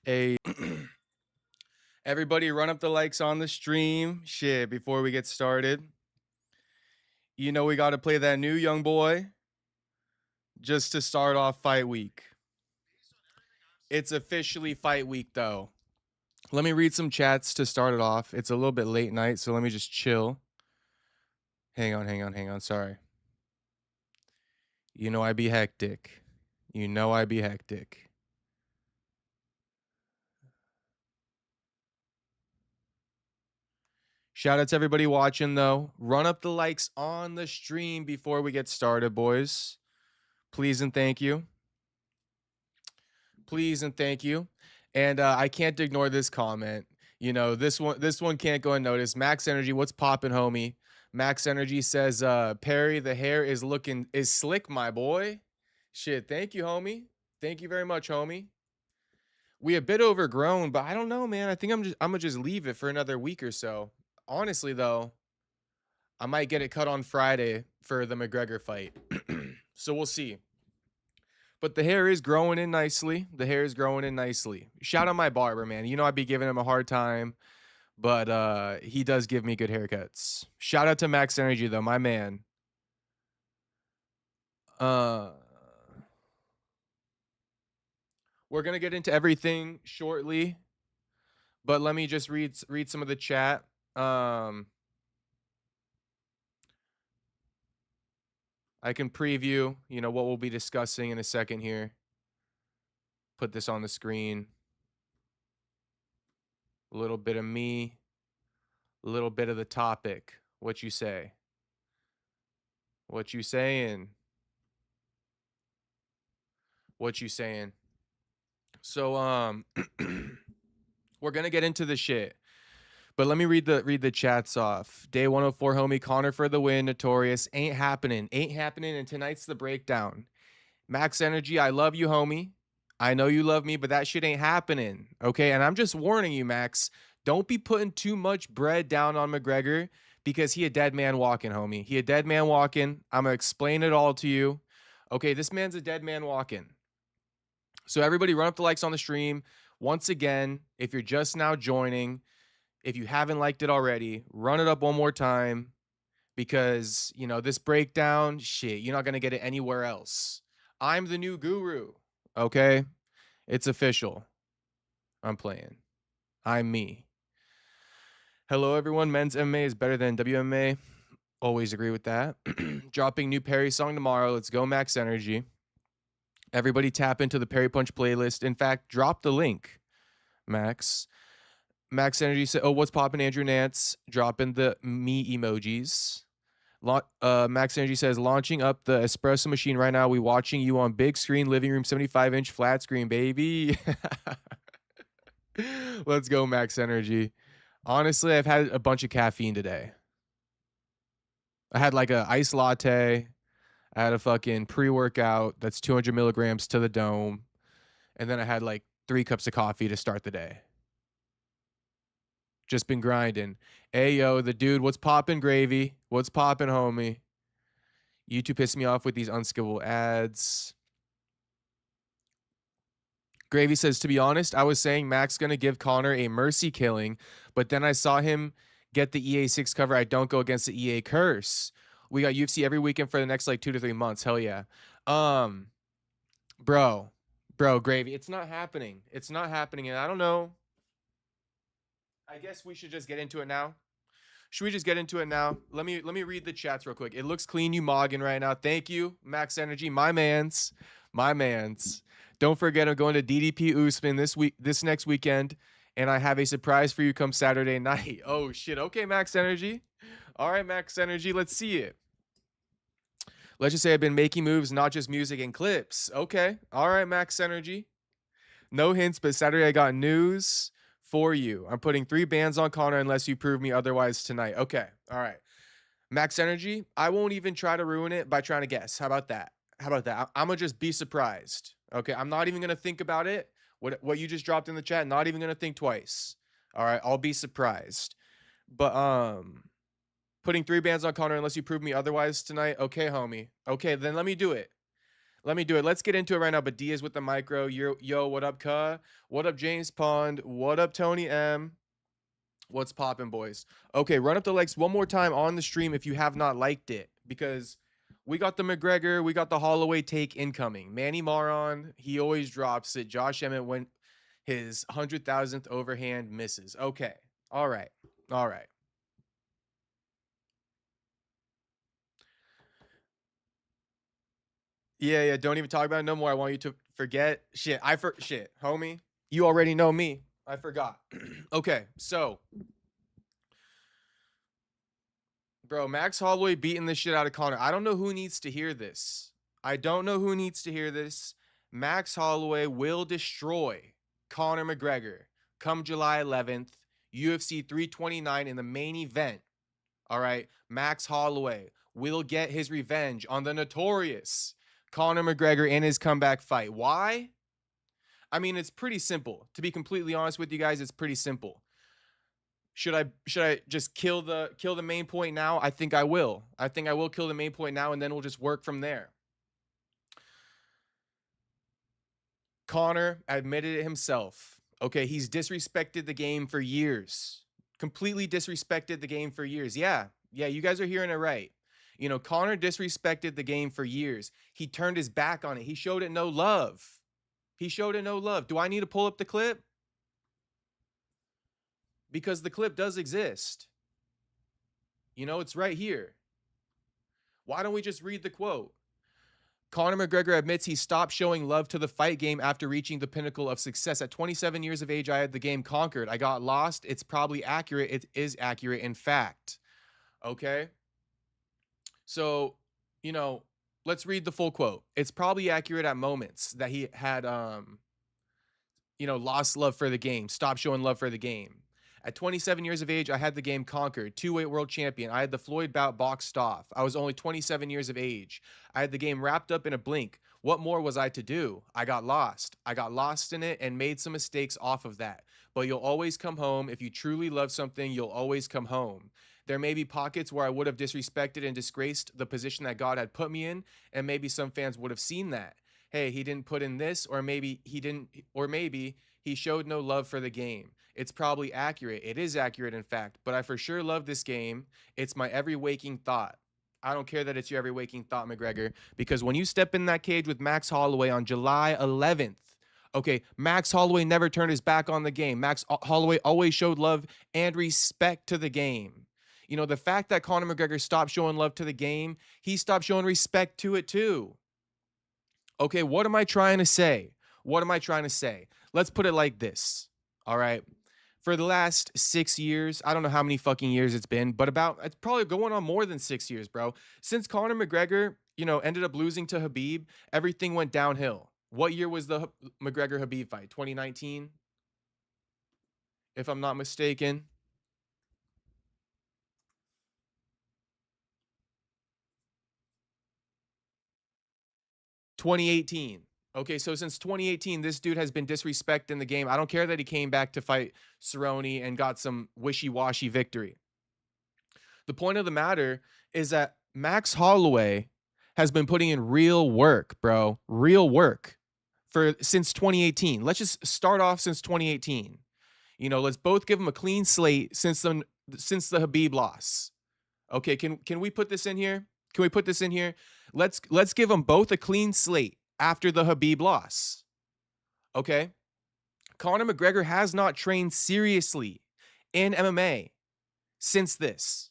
A Everybody run up the likes on the stream. Shit, before we get started. You know we got to play that new young boy just to start off fight week. It's officially fight week though. Let me read some chats to start it off. It's a little bit late night, so let me just chill. Hang on. Sorry. You know I be hectic. You know I be hectic. Shout out to everybody watching though. Run up the likes on the stream before we get started, boys. Please and thank you. Please and thank you. And I can't ignore this comment. You know, this one can't go unnoticed. Max Energy, what's poppin', homie? Max Energy says, Perry, the hair is slick, my boy. Shit, thank you, homie. Thank you very much, homie. We a bit overgrown, but I don't know, man. I think I'm gonna just leave it for another week or so. Honestly, though, I might get it cut on Friday for the McGregor fight. So we'll see. But the hair is growing in nicely. The hair is growing in nicely. Shout out my barber, man. You know I'd be giving him a hard time, but he does give me good haircuts. Shout out to Max Energy though, my man. Uh we're gonna get into everything shortly, but let me just read some of the chat. I can preview, you know, what we'll be discussing in a second here. Put this on the screen. A little bit of me, a little bit of the topic. What you say? What you saying? What you saying? So we're gonna get into the shit. But let me read the chats off. Day 104, homie. Connor for the win. Notorious. Ain't happening. Ain't happening. And tonight's the breakdown. Max Energy, I love you, homie. I know you love me, but that shit ain't happening. Okay. And I'm just warning you, Max. Don't be putting too much bread down on McGregor because he a dead man walking, homie. He a dead man walking. I'm gonna explain it all to you. Okay, this man's a dead man walking. So everybody run up the likes on the stream. Once again, if you're just now joining, if you haven't liked it already, run it up one more time because, you know, this breakdown, shit, you're not going to get it anywhere else. I'm the new guru, okay? It's official. I'm playing. I'm me. Hello, everyone. Men's MMA is better than WMA. Always agree with that. Dropping new Perry song tomorrow. Let's go, Max Energy. Everybody tap into the Perry Punch playlist. In fact, drop the link, Max. Max Energy said, "Oh, what's poppin', Andrew Nance? Dropping the me emojis." Max Energy says, "Launching up the espresso machine right now. We watching you on big screen, living room, 75-inch flat screen, baby." Let's go, Max Energy. Honestly, I've had a bunch of caffeine today. I had like a iced latte. I had a fucking pre-workout that's 200 milligrams to the dome, and then I had like 3 cups of coffee to start the day. Just been grinding. Hey, yo, the dude, what's poppin', Gravy? What's poppin', homie? You two piss me off with these unskippable ads. Gravy says, to be honest, I was saying Mac's going to give Connor a mercy killing, but then I saw him get the EA6 cover. I don't go against the EA curse. We got UFC every weekend for the next like 2 to 3 months. Hell yeah. Bro, Gravy, it's not happening. It's not happening. And I don't know. I guess we should just get into it now. Should we just get into it now? Let me read the chats real quick. It looks clean, you Moggin right now. Thank you, Max Energy, my man's. Don't forget, I'm going to DDP Usman this next weekend, and I have a surprise for you come Saturday night. Oh shit. Okay, Max Energy. All right, Max Energy. Let's see it. Let's just say I've been making moves, not just music and clips. Okay. All right, Max Energy. No hints, but Saturday I got news for you. I'm putting 3 bans on Connor unless you prove me otherwise tonight. Okay. All right. Max Energy, I won't even try to ruin it by trying to guess. How about that? I'm going to just be surprised. Okay. I'm not even going to think about it. What you just dropped in the chat, not even going to think twice. All right. I'll be surprised. But putting 3 bans on Connor unless you prove me otherwise tonight. Okay, homie. Okay, then let me do it. Let me do it. Let's get into it right now. But Diaz with the micro. Yo, what up, Ka? What up, James Pond? What up, Tony M? What's poppin', boys? Okay, run up the likes one more time on the stream if you have not liked it, because we got the McGregor, we got the Holloway take incoming. Manny Maron, he always drops it. Josh Emmett went his 100,000th overhand misses. Okay, all right, all right. Yeah, yeah. Don't even talk about it no more. I want you to forget. Shit, homie. You already know me. I forgot. Okay, so bro, Max Holloway beating the shit out of Conor. I don't know who needs to hear this. I don't know who needs to hear this. Max Holloway will destroy Conor McGregor come July 11th, UFC 329 in the main event. All right. Max Holloway will get his revenge on the notorious Conor McGregor in his comeback fight. Why? I mean, it's pretty simple. To be completely honest with you guys, it's pretty simple. Should I just kill the main point now? I think I will. I think I will kill the main point now, and then we'll just work from there. Conor admitted it himself. Okay, he's disrespected the game for years. Completely disrespected the game for years. Yeah. Yeah, you guys are hearing it right. You know, Conor disrespected the game for years. He turned his back on it. He showed it no love. He showed it no love. Do I need to pull up the clip? Because the clip does exist. You know, it's right here. Why don't we just read the quote? Conor McGregor admits he stopped showing love to the fight game after reaching the pinnacle of success. At 27 years of age, I had the game conquered. I got lost. It's probably accurate. It is accurate, in fact. Okay? So, you know, let's read the full quote. It's probably accurate at moments that he had lost love for the game, stopped showing love for the game. At 27 years of age, I had the game conquered. Two-weight world champion. I had the Floyd bout boxed off. I was only 27 years of age. I had the game wrapped up in a blink. What more was I to do? I got lost. I got lost in it and made some mistakes off of that. But you'll always come home. If you truly love something, you'll always come home. There may be pockets where I would have disrespected and disgraced the position that God had put me in, and maybe some fans would have seen that. Hey, he didn't put in this, or maybe he didn't, or maybe he showed no love for the game. It's probably accurate. It is accurate, in fact, but I for sure love this game. It's my every waking thought. I don't care that it's your every waking thought, McGregor, because when you step in that cage with Max Holloway on July 11th, okay, Max Holloway never turned his back on the game. Max Holloway always showed love and respect to the game. You know, the fact that Conor McGregor stopped showing love to the game, he stopped showing respect to it too. Okay, what am I trying to say? What am I trying to say? Let's put it like this. All right. For the last 6 years, I don't know how many fucking years it's been, but it's probably going on more than 6 years, bro. Since Conor McGregor, ended up losing to Khabib, everything went downhill. What year was the McGregor Khabib fight? 2019, if I'm not mistaken. 2018. Okay, so since 2018, this dude has been disrespecting the game. I don't care that he came back to fight Cerrone and got some wishy-washy victory. The point of the matter is that Max Holloway has been putting in real work, bro. Real work since 2018. Let's just start off since 2018. Let's both give him a clean slate since the Khabib loss. Okay, can we put this in here? Can we put this in here? Let's give them both a clean slate after the Khabib loss. Okay? Conor McGregor has not trained seriously in MMA since this.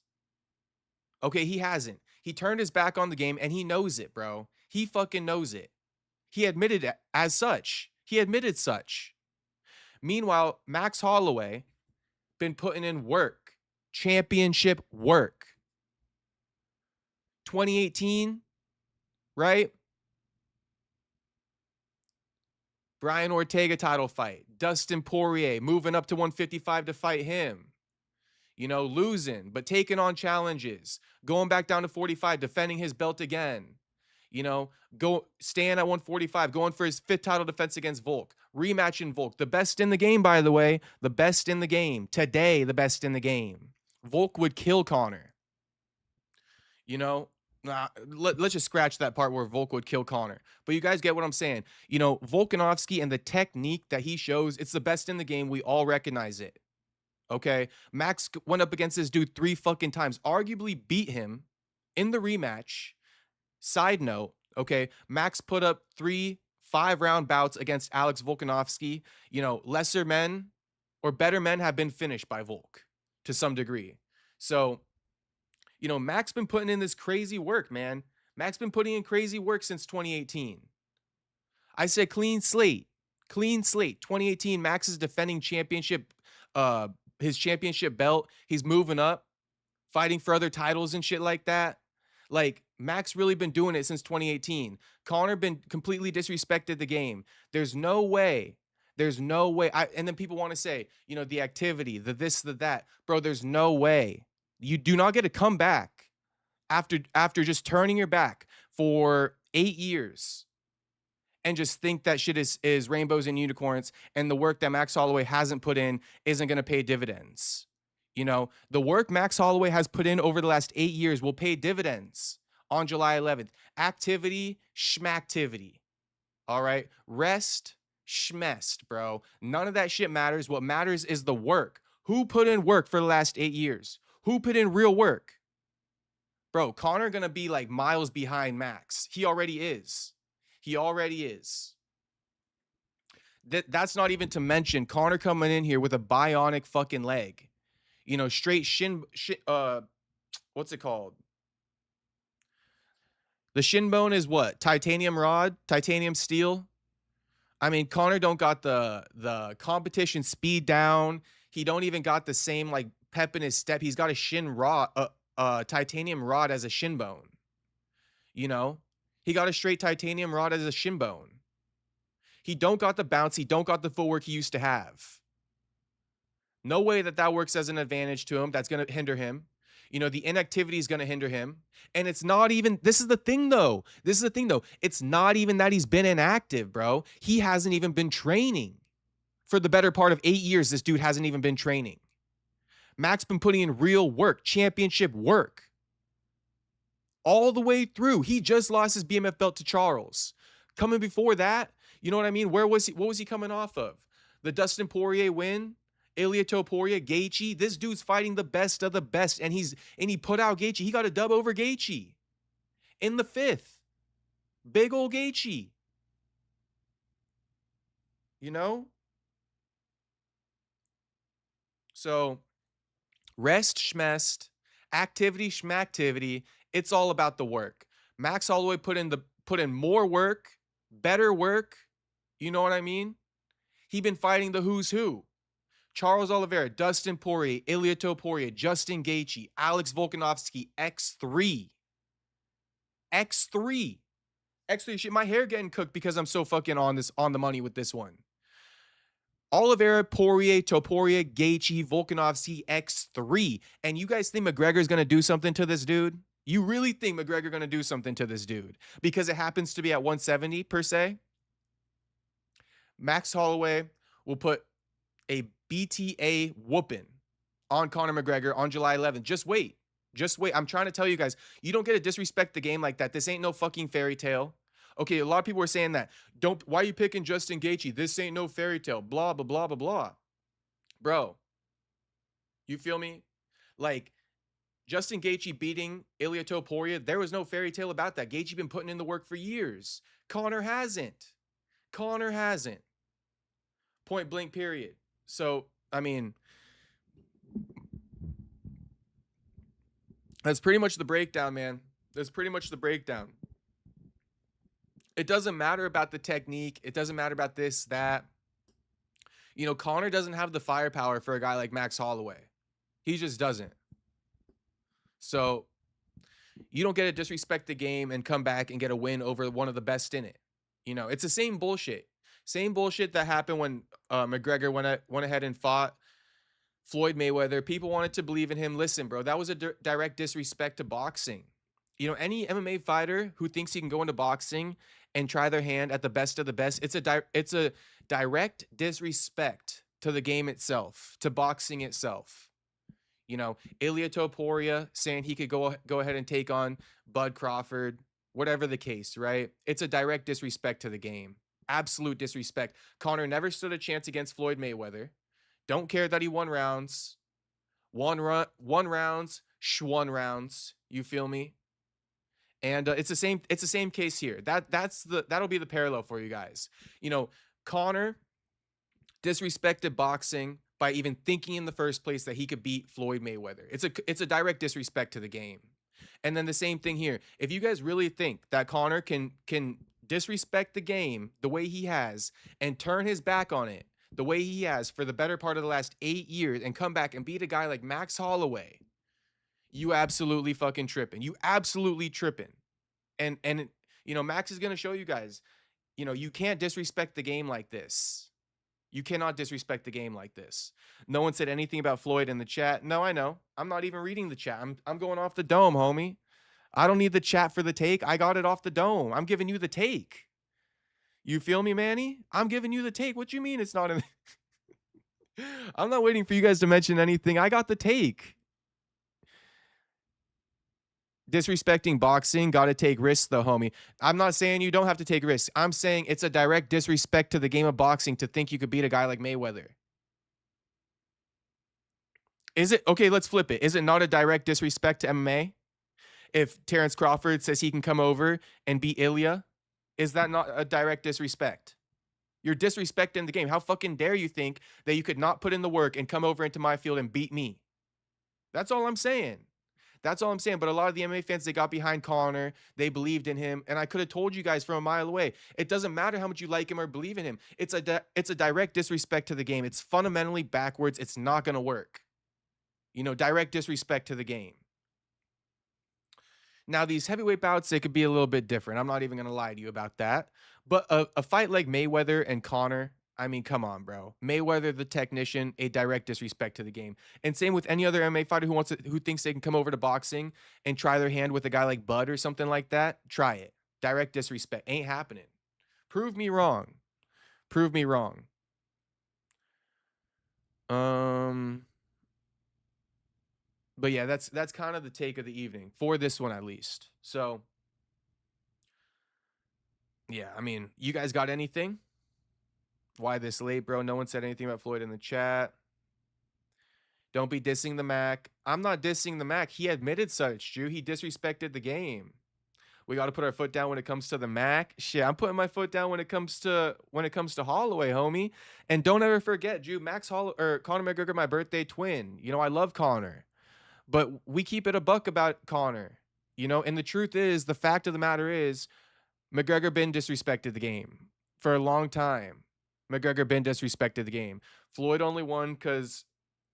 Okay, he hasn't. He turned his back on the game and he knows it, bro. He fucking knows it. He admitted it as such. He admitted such. Meanwhile, Max Holloway been putting in work, championship work. 2018, right? Brian Ortega title fight. Dustin Poirier moving up to 155 to fight him. Losing, but taking on challenges. Going back down to 45, defending his belt again. Staying at 145, going for his fifth title defense against Volk. Rematching Volk. The best in the game, by the way. The best in the game. Today, the best in the game. Volk would kill Conor. Let's just scratch that part where Volk would kill Conor. But you guys get what I'm saying. You know, Volkanovski and the technique that he shows, it's the best in the game. We all recognize it. Okay. Max went up against this dude 3 fucking times, arguably beat him in the rematch. Side note, okay, Max put up 3 5-round bouts against Alex Volkanovski. You know, lesser men or better men have been finished by Volk to some degree. So, you know, Max been putting in this crazy work, man. Max been putting in crazy work since 2018. I said clean slate. Clean slate. 2018, Max is defending championship, his championship belt. He's moving up, fighting for other titles and shit like that. Like, Max really been doing it since 2018. Conor been completely disrespected the game. There's no way. There's no way. And then people want to say, you know, the activity, the this, the that. Bro, there's no way. You do not get to come back after just turning your back for 8 years and just think that shit is rainbows and unicorns, and the work that Max Holloway hasn't put in isn't going to pay dividends. You know, the work Max Holloway has put in over the last 8 years will pay dividends on July 11th. Activity, schmacktivity. All right? Rest, schmest, bro. None of that shit matters. What matters is the work. Who put in work for the last 8 years? Who put in real work? Bro, Conor gonna be like miles behind Max. He already is. He already is. That's not even to mention Conor coming in here with a bionic fucking leg. You know, straight what's it called? The shin bone is what? Titanium rod, titanium steel. I mean, Conor don't got the competition speed down. He don't even got the same like pep in his step. He's got a shin rod, titanium rod as a shin bone. You know, he got a straight titanium rod as a shin bone. He don't got the bounce. He don't got the footwork he used to have. No way that works as an advantage to him. That's going to hinder him. You know, the inactivity is going to hinder him. And it's not even, this is the thing though. It's not even that he's been inactive, bro. He hasn't even been training. For the better part of 8 years, this dude hasn't even been training. Max been putting in real work, championship work. All the way through. He just lost his BMF belt to Charles. Coming before that, you know what I mean? Where was he? What was he coming off of? The Dustin Poirier win? Ilia Topuria, Gaethje. This dude's fighting the best of the best, and he put out Gaethje. He got a dub over Gaethje in the 5th. Big old Gaethje. You know? So, rest, schmest, activity, schmacktivity. It's all about the work. Max Holloway put in more work, better work. You know what I mean? He been fighting the who's who. Charles Oliveira, Dustin Poirier, Ilia Topuria, Justin Gaethje, Alex Volkanovski, X3. X3. X3. Shit, my hair getting cooked because I'm so fucking on the money with this one. Oliveira, Poirier, Topuria, Gaethje, Volkanovski, X3. And you guys think McGregor's going to do something to this dude? You really think McGregor going to do something to this dude? Because it happens to be at 170 per se? Max Holloway will put a BTA whooping on Conor McGregor on July 11th. Just wait. Just wait. I'm trying to tell you guys, you don't get to disrespect the game like that. This ain't no fucking fairy tale. Okay, a lot of people are saying that. Why are you picking Justin Gaethje? This ain't no fairy tale. Blah, blah, blah, blah, blah. Bro, you feel me? Like, Justin Gaethje beating Ilia Topuria, there was no fairy tale about that. Gaethje been putting in the work for years. Conor hasn't. Conor hasn't. Point blank, period. So, I mean, that's pretty much the breakdown, man. That's pretty much the breakdown. It doesn't matter about the technique. It doesn't matter about this, that. You know, Conor doesn't have the firepower for a guy like Max Holloway. He just doesn't. So, you don't get to disrespect the game and come back and get a win over one of the best in it. You know, it's the same bullshit. Same bullshit that happened when McGregor went ahead and fought Floyd Mayweather. People wanted to believe in him. Listen, bro, that was a direct disrespect to boxing. You know, any MMA fighter who thinks he can go into boxing and try their hand at the best of the best, it's a direct disrespect to the game itself, to boxing itself. You know, Ilya Topuria saying he could go ahead and take on Bud Crawford, whatever the case, right? It's a direct disrespect to the game. Absolute disrespect. Conor never stood a chance against Floyd Mayweather. Don't care that he won rounds. One rounds, schwon rounds. You feel me? And it's the same. It's the same case here. That'll be the parallel for you guys. You know, Conor disrespected boxing by even thinking in the first place that he could beat Floyd Mayweather. It's a direct disrespect to the game. And then the same thing here. If you guys really think that Conor can disrespect the game the way he has and turn his back on it the way he has for the better part of the last 8 years and come back and beat a guy like Max Holloway, you absolutely fucking tripping. You absolutely tripping. And you know, Max is going to show you guys, you know, you can't disrespect the game like this. You cannot disrespect the game like this. No one said anything about Floyd in the chat. No, I know. I'm not even reading the chat. I'm going off the dome, homie. I don't need the chat for the take. I got it off the dome. I'm giving you the take. You feel me, Manny? I'm giving you the take. What you mean it's not in I'm not waiting for you guys to mention anything. I got the take. Disrespecting boxing, got to take risks though, homie. I'm not saying you don't have to take risks. I'm saying it's a direct disrespect to the game of boxing to think you could beat a guy like Mayweather. Is it? Okay, let's flip it. Is it not a direct disrespect to MMA? If Terrence Crawford says he can come over and beat Ilya, is that not a direct disrespect? You're disrespecting the game. How fucking dare you think that you could not put in the work and come over into my field and beat me? That's all I'm saying. That's all I'm saying. But a lot of the MMA fans, they got behind Conor. They believed in him. And I could have told you guys from a mile away. It doesn't matter how much you like him or believe in him. It's a direct disrespect to the game. It's fundamentally backwards. It's not going to work. You know, direct disrespect to the game. Now, these heavyweight bouts, they could be a little bit different. I'm not even going to lie to you about that. But a fight like Mayweather and Conor, I mean, come on, bro. Mayweather, the technician, a direct disrespect to the game. And same with any other MMA fighter who thinks they can come over to boxing and try their hand with a guy like Bud or something like that. Try it. Direct disrespect. Ain't happening. Prove me wrong. Prove me wrong. But yeah, that's kind of the take of the evening for this one at least. So yeah, I mean, you guys got anything? Why this late, bro? No one said anything about Floyd in the chat. Don't be dissing the Mac. I'm not dissing the Mac. He admitted such, Drew. He disrespected the game. We got to put our foot down when it comes to the Mac. Shit, I'm putting my foot down when it comes to Holloway, homie. And don't ever forget, Drew, Conor McGregor, my birthday twin. You know, I love Conor, but we keep it a buck about Conor. You know, and the truth is, the fact of the matter is, McGregor been disrespected the game for a long time. McGregor been disrespected the game. Floyd only won because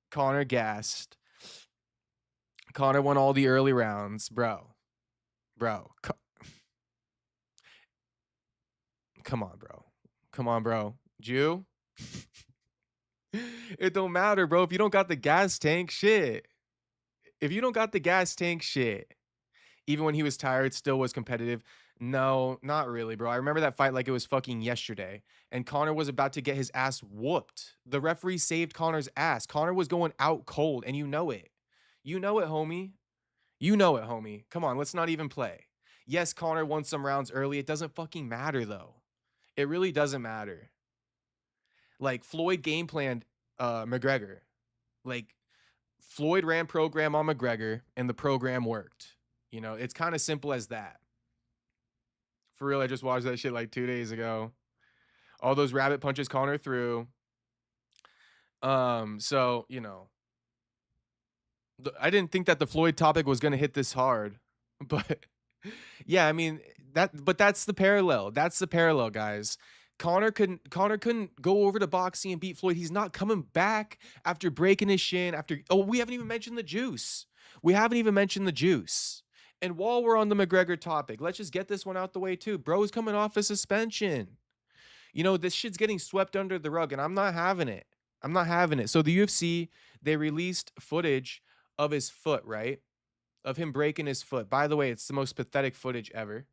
Conor gassed. Conor won all the early rounds, bro. Come on, bro. Come on, bro. Jew? It don't matter, bro. If you don't got the gas tank, shit. If you don't got the gas tank, shit. Even when he was tired, still was competitive. No, not really, bro. I remember that fight like it was fucking yesterday. And Conor was about to get his ass whooped. The referee saved Conor's ass. Conor was going out cold, and you know it. You know it, homie. You know it, homie. Come on, let's not even play. Yes, Conor won some rounds early. It doesn't fucking matter, though. It really doesn't matter. Like, Floyd game planned McGregor. Like, Floyd ran program on McGregor, and the program worked. You know, it's kind of simple as that. For real, I just watched that shit like 2 days ago. All those rabbit punches Conor threw. So, you know, I didn't think that the Floyd topic was going to hit this hard. But yeah, I mean, that's the parallel. That's the parallel, guys. Conor couldn't go over to boxing and beat Floyd. He's not coming back after breaking his shin we haven't even mentioned the juice. We haven't even mentioned the juice. And while we're on the McGregor topic, let's just get this one out the way too. Bro's coming off a suspension. You know, this shit's getting swept under the rug, and I'm not having it. I'm not having it. So the UFC, they released footage of his foot, right? Of him breaking his foot. By the way, it's the most pathetic footage ever.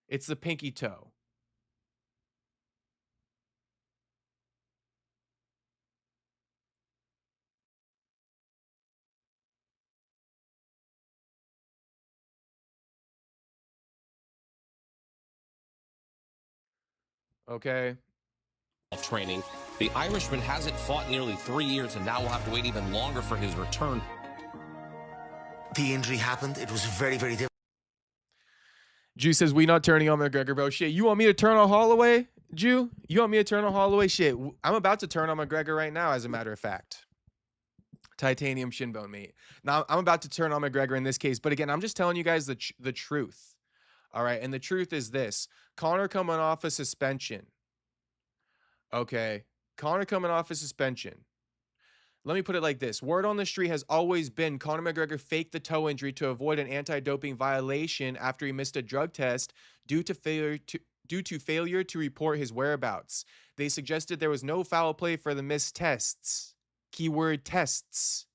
It's the pinky toe. Okay. Training. The Irishman hasn't fought nearly 3 years and now will have to wait even longer for his return. The injury happened. It was very, very difficult. Jew says, we not turning on McGregor, bro. Shit, you want me to turn on Holloway, Jew? You want me to turn on Holloway? Shit, I'm about to turn on McGregor right now, as a matter of fact. Titanium shin bone, mate. Now, I'm about to turn on McGregor in this case. But again, I'm just telling you guys the truth. All right, and the truth is this. Conor coming off a suspension. Okay, Conor coming off a suspension. Let me put it like this. Word on the street has always been Conor McGregor faked the toe injury to avoid an anti-doping violation after he missed a drug test due to failure to report his whereabouts. They suggested there was no foul play for the missed tests. Keyword tests.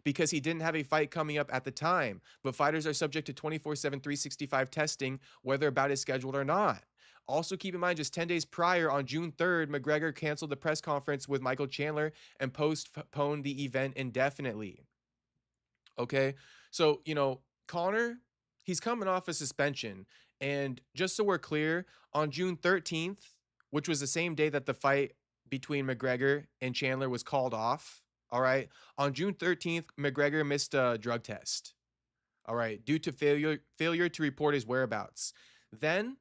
Because he didn't have a fight coming up at the time. But fighters are subject to 24/7, 365 testing, whether a bout is scheduled or not. Also, keep in mind, just 10 days prior, on June 3rd, McGregor canceled the press conference with Michael Chandler and postponed the event indefinitely. Okay, so, Conor, he's coming off a suspension. And just so we're clear, on June 13th, which was the same day that the fight between McGregor and Chandler was called off, all right, on June 13th, McGregor missed a drug test, all right, due to failure to report his whereabouts. Then,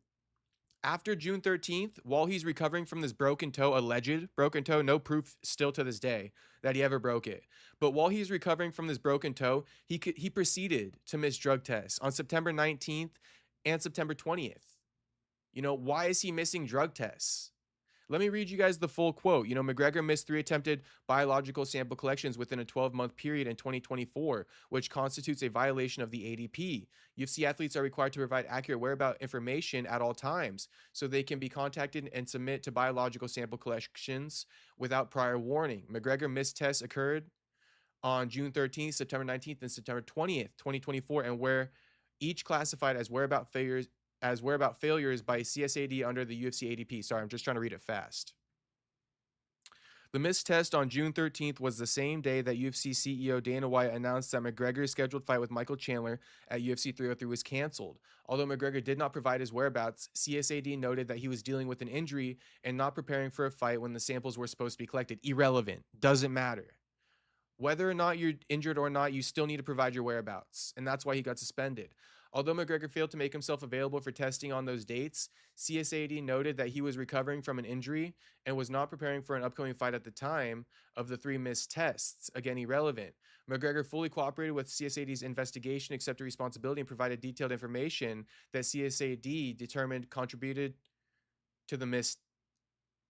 after June 13th, while he's recovering from this broken toe, alleged broken toe, no proof still to this day that he ever broke it. But while he's recovering from this broken toe, he proceeded to miss drug tests on September 19th and September 20th. Why is he missing drug tests? Let me read you guys the full quote. McGregor missed 3 attempted biological sample collections within a 12-month period in 2024, which constitutes a violation of the ADP. UFC athletes are required to provide accurate whereabout information at all times so they can be contacted and submit to biological sample collections without prior warning. McGregor missed tests occurred on June 13th, September 19th, and September 20th, 2024, and were each classified as whereabout failures by CSAD under the UFC ADP. Sorry, I'm just trying to read it fast. The missed test on June 13th was the same day that UFC CEO Dana White announced that McGregor's scheduled fight with Michael Chandler at UFC 303 was canceled. Although McGregor did not provide his whereabouts, CSAD noted that he was dealing with an injury and not preparing for a fight when the samples were supposed to be collected. Irrelevant. Doesn't matter. Whether or not you're injured or not, you still need to provide your whereabouts, and that's why he got suspended. Although McGregor failed to make himself available for testing on those dates, CSAD noted that he was recovering from an injury and was not preparing for an upcoming fight at the time of the 3 missed tests. Again, irrelevant. McGregor fully cooperated with CSAD's investigation, accepted responsibility, and provided detailed information that CSAD determined contributed to the missed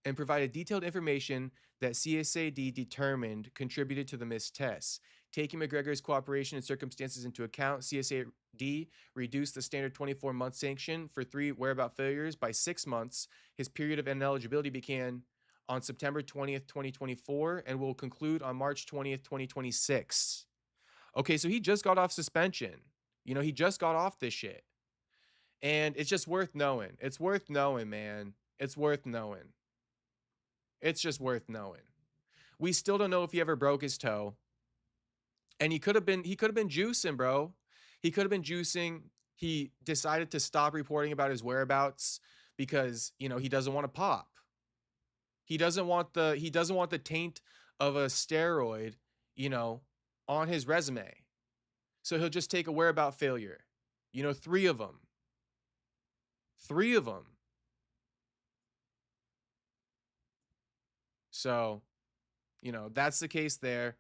and provided detailed information that CSAD determined contributed to the missed tests. Taking McGregor's cooperation and circumstances into account, CSAD reduced the standard 24-month sanction for 3 whereabout failures by 6 months. His period of ineligibility began on September 20th, 2024, and will conclude on March 20th, 2026. Okay, so he just got off suspension. He just got off this shit. And it's just worth knowing. It's worth knowing, man. It's worth knowing. It's just worth knowing. We still don't know if he ever broke his toe. And he could have been juicing, bro. He could have been juicing. He decided to stop reporting about his whereabouts because, he doesn't want to pop. He doesn't want the taint of a steroid, on his resume. So he'll just take a whereabout failure. 3 of them. 3 of them. So, that's the case there.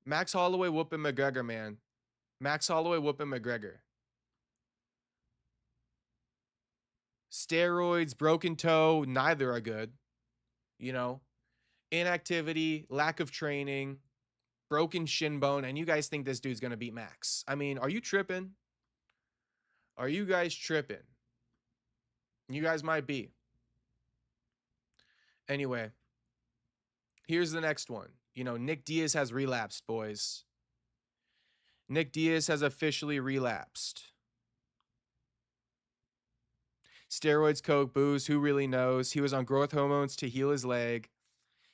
Max Holloway whooping McGregor, man. Max Holloway whooping McGregor. Steroids, broken toe, neither are good. Inactivity, lack of training, broken shin bone, and you guys think this dude's going to beat Max. I mean, are you tripping? Are you guys tripping? You guys might be. Anyway, here's the next one. Nick Diaz has relapsed, boys. Nick Diaz has officially relapsed. Steroids, coke, booze, who really knows? He was on growth hormones to heal his leg.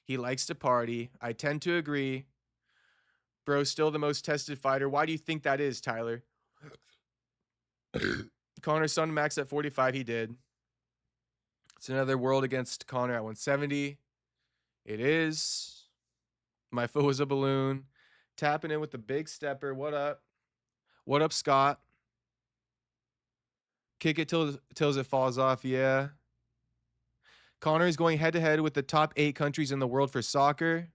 He likes to party. I tend to agree. Bro's still the most tested fighter. Why do you think that is, Tyler? Conor sunned Max at 45. He did. It's another world against Conor at 170. It is. My foot was a balloon. Tapping in with the big stepper. What up? What up, Scott? Kick it till it falls off. Yeah. Conor is going head to head with the top 8 countries in the world for soccer.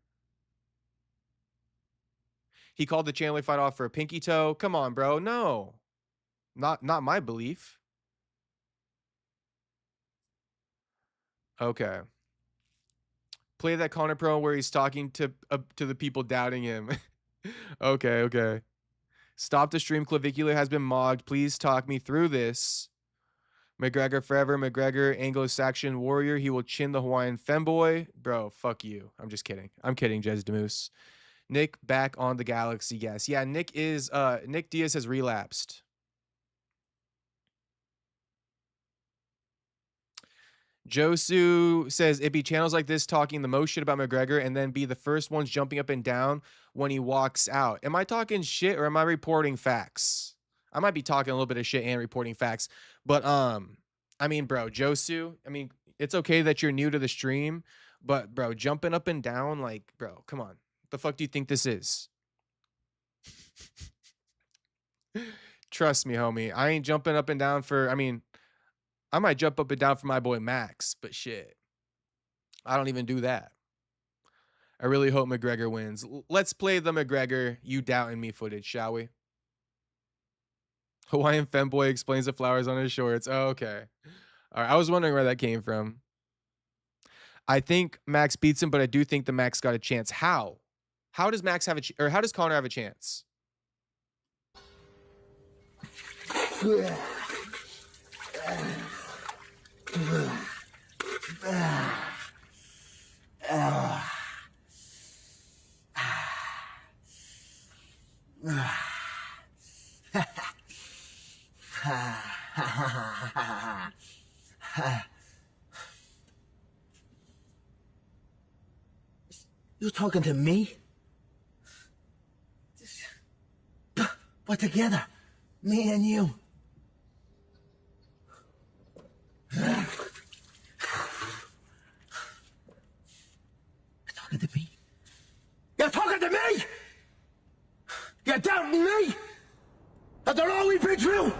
He called the Chandler fight off for a pinky toe. Come on, bro. No. Not my belief. Okay. Play that Conor promo where he's talking to the people doubting him. Okay. Stop the stream. Clavicular has been mogged. Please talk me through this. McGregor forever. McGregor, Anglo-Saxon warrior. He will chin the Hawaiian femboy. Bro, fuck you. I'm just kidding. I'm kidding, Jez Demoose. Nick back on the Galaxy gas. Yeah, Nick Diaz has relapsed. Josu says it be channels like this talking the most shit about McGregor and then be the first ones jumping up and down when he walks out. Am I talking shit or am I reporting facts? I might be talking a little bit of shit and reporting facts, but I mean, bro, Josu, I mean, it's okay that you're new to the stream, but bro, jumping up and down, like, bro, come on. What the fuck do you think this is? Trust me, homie. I ain't jumping up and down for, I mean, I might jump up and down for my boy Max, but shit, I don't even do that. I really hope McGregor wins. Let's play the McGregor you doubting me footage, shall we? Hawaiian femboy explains the flowers on his shorts. Oh, okay. All right. I was wondering where that came from. I think Max beats him, but I do think the Max got a chance. How? How does Max have or how does Conor have a chance? You talking to me? We're together. Me and you. You're talking to me? You're talking to me? You're doubting me? After all we've been through?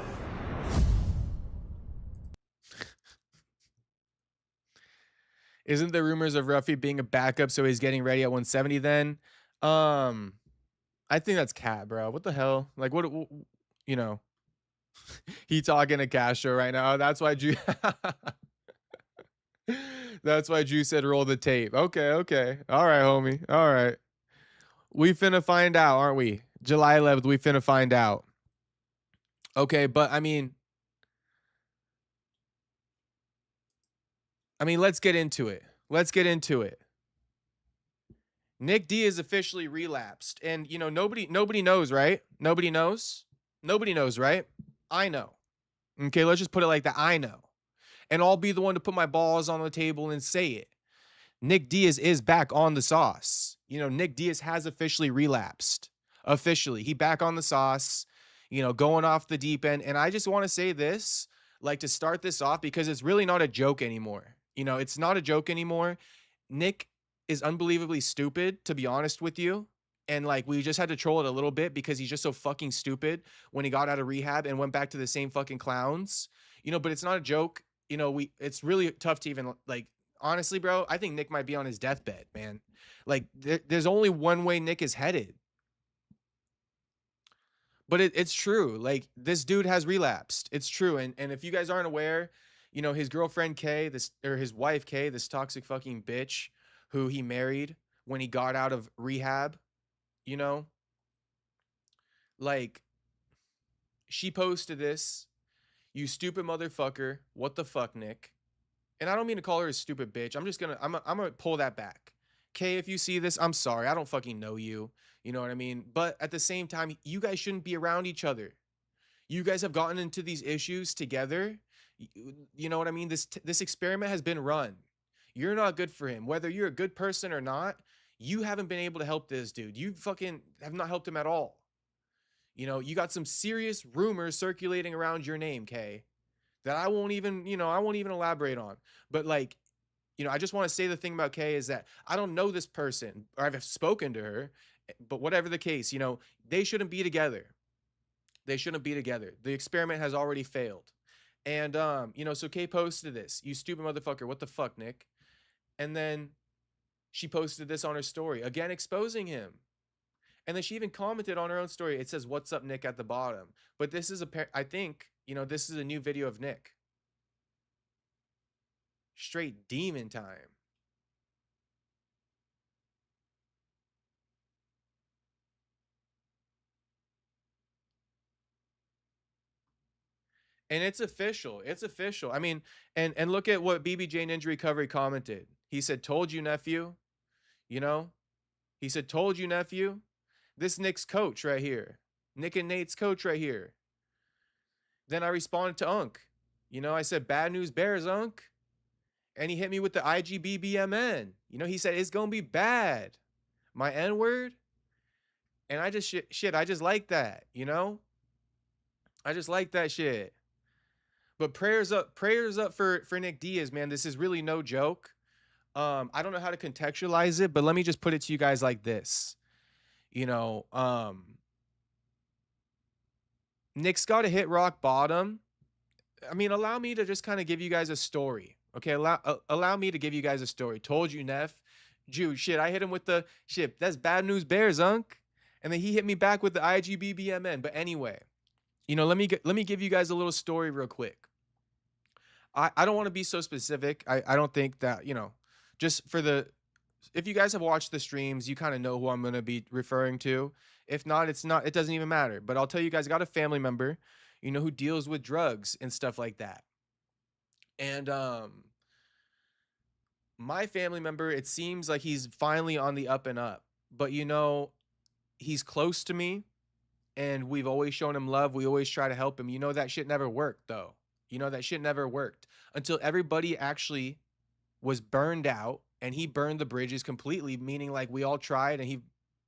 Isn't there rumors of Ruffy being a backup so he's getting ready at 170 then? I think that's cat, bro. What the hell? Like, what you know? He talking to Castro right now. That's why Drew. That's why Drew said roll the tape. Okay. All right, homie. All right. We finna find out, aren't we? July 11th, we finna find out. Okay, but I mean, let's get into it. Nick Diaz officially relapsed, and you know nobody knows, right? Nobody knows, right? I know. Okay, let's just put it like that. I know, and I'll be the one to put my balls on the table and say it. Nick Diaz is back on the sauce. You know, Nick Diaz has officially relapsed. Officially, he back on the sauce. You know, going off the deep end, and I just want to say this, like to start this off, because it's really not a joke anymore. You know, it's not a joke anymore. Nick is unbelievably stupid, to be honest with you. And like, we just had to troll it a little bit because he's just so fucking stupid when he got out of rehab and went back to the same fucking clowns, you know, but it's not a joke. You know, it's really tough to even like, honestly, bro, I think Nick might be on his deathbed, man. Like there's only one way Nick is headed. But it's true. Like this dude has relapsed. It's true. And if you guys aren't aware, you know, his girlfriend Kay, his wife Kay, this toxic fucking bitch who he married when he got out of rehab, you know, like she posted this, you stupid motherfucker. What the fuck, Nick? And I don't mean to call her a stupid bitch. I'm gonna pull that back. Kay, if you see this, I'm sorry. I don't fucking know you. You know what I mean? But at the same time, you guys shouldn't be around each other. You guys have gotten into these issues together. You know what I mean? This experiment has been run. You're not good for him. Whether you're a good person or not, you haven't been able to help this dude. You fucking have not helped him at all. You know, you got some serious rumors circulating around your name, Kay. that I won't even, I won't even elaborate on. But like, I just want to say the thing about Kay is that I don't know this person or I've spoken to her, but whatever the case, they shouldn't be together. They shouldn't be together. The experiment has already failed. And so Kay posted this. You stupid motherfucker. What the fuck, Nick? And then she posted this on her story, again exposing him. And then she even commented on her own story. It says, "What's up, Nick?" at the bottom. But this is I think, this is a new video of Nick. Straight demon time. And it's official. It's official. I mean, and look at what BBJ Ninja Recovery commented. He said, "Told you, nephew." You know? He said, "Told you, nephew." This Nick's coach right here. Nick and Nate's coach right here. Then I responded to Unk. I said, "Bad news bears, Unk." And he hit me with the IGBBMN. He said, "It's going to be bad." My N word. And I just, shit, I just like that, I just like that shit. But prayers up for Nick Diaz, man. This is really no joke. I don't know how to contextualize it, but let me just put it to you guys like this. Nick's got to hit rock bottom. I mean, allow me to just kind of give you guys a story. Okay, allow me to give you guys a story. Told you, Neff. Jew, shit, I hit him with the shit. That's bad news bears, Unk. And then he hit me back with the IGBBMN. But anyway, let me give you guys a little story real quick. I don't want to be so specific. I don't think that, just for if you guys have watched the streams, you kind of know who I'm going to be referring to. If not, it doesn't even matter. But I'll tell you guys, I got a family member, who deals with drugs and stuff like that. And my family member, it seems like he's finally on the up and up. But he's close to me and we've always shown him love. We always try to help him. That shit never worked though. That shit never worked until everybody actually was burned out and he burned the bridges completely, meaning like we all tried and he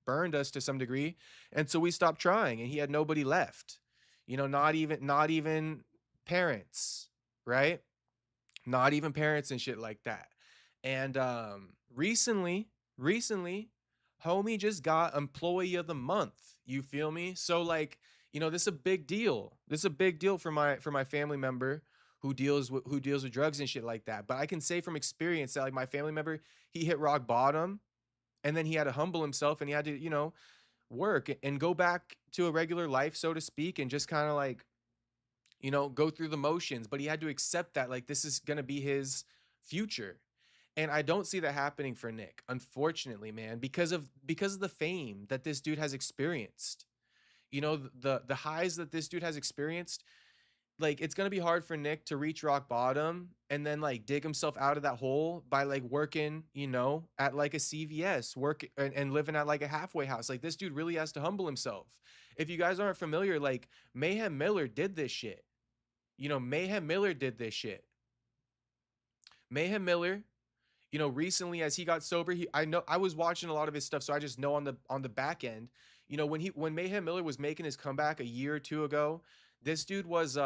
burned us to some degree. And so we stopped trying and he had nobody left, not even parents, right? Not even parents and shit like that. And recently, homie just got employee of the month. You feel me? So like, this is a big deal. This is a big deal for my family member who deals with drugs and shit like that. But I can say from experience that like my family member, he hit rock bottom and then he had to humble himself and he had to, work and go back to a regular life, so to speak, and just kind of like, go through the motions. But he had to accept that like this is gonna be his future. And I don't see that happening for Nick, unfortunately, man, because of the fame that this dude has experienced. The highs that this dude has experienced, like it's gonna be hard for Nick to reach rock bottom and then like dig himself out of that hole by like working, at like a CVS, work and living at like a halfway house. Like this dude really has to humble himself. If you guys aren't familiar, like Mayhem Miller did this shit. Mayhem Miller did this shit. Mayhem Miller, recently as he got sober, I was watching a lot of his stuff, so I just know on the back end, when Mayhem Miller was making his comeback a year or two ago, this dude was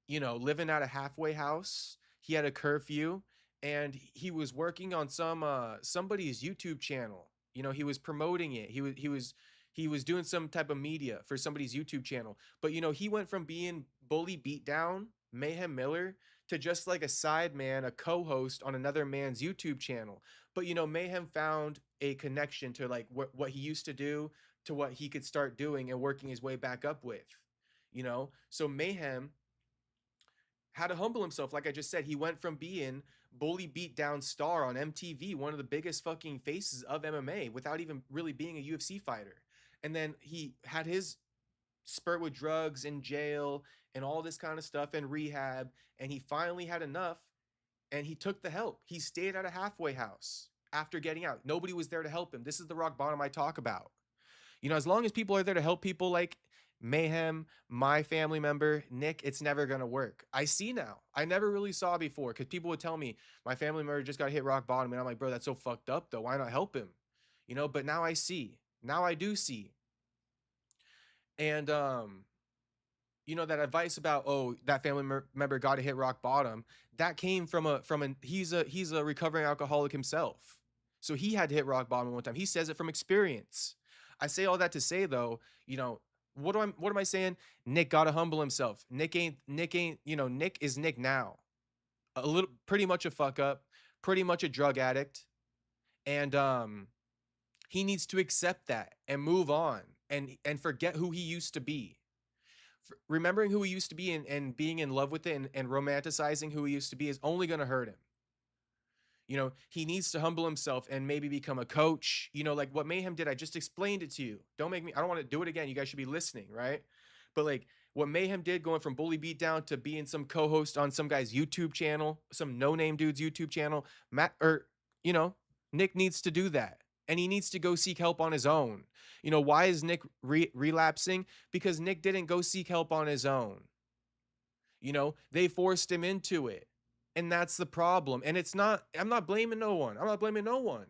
living at a halfway house. He had a curfew and he was working on somebody's YouTube channel. He was promoting it. He was doing some type of media for somebody's YouTube channel. But he went from being bully beatdown, Mayhem Miller, to just like a side man, a co-host on another man's YouTube channel. But Mayhem found a connection to like what he used to do to what he could start doing and working his way back up with. So Mayhem had to humble himself. Like I just said, he went from being bully beatdown star on MTV, one of the biggest fucking faces of MMA, without even really being a UFC fighter. And then he had his spurt with drugs in jail and all this kind of stuff and rehab, and he finally had enough and he took the help. He stayed at a halfway house after getting out. Nobody was there to help him. This is the rock bottom I talk about. As long as people are there to help people like Mayhem, my family member, Nick, it's never going to work. I see now. I never really saw before because people would tell me my family member just got hit rock bottom. And I'm like, bro, that's so fucked up though. Why not help him? But now I see. Now I do see. And, that advice about, oh, that family member got to hit rock bottom, that came from a he's a recovering alcoholic himself. So he had to hit rock bottom one time. He says it from experience. I say all that to say though, what am I saying? Nick got to humble himself. Nick is Nick now. A little pretty much a fuck up, pretty much a drug addict, and he needs to accept that and move on and forget who he used to be. Remembering who he used to be and being in love with it and romanticizing who he used to be is only going to hurt him. He needs to humble himself and maybe become a coach, like what Mayhem did. I just explained it to you. I don't want to do it again. You guys should be listening, right? But like what Mayhem did, going from bully beatdown to being some co-host on some guy's YouTube channel, some no-name dude's YouTube channel, you know, Nick needs to do that. And he needs to go seek help on his own. Why is Nick relapsing? Because Nick didn't go seek help on his own. They forced him into it. And that's the problem. And I'm not blaming no one. I'm not blaming no one.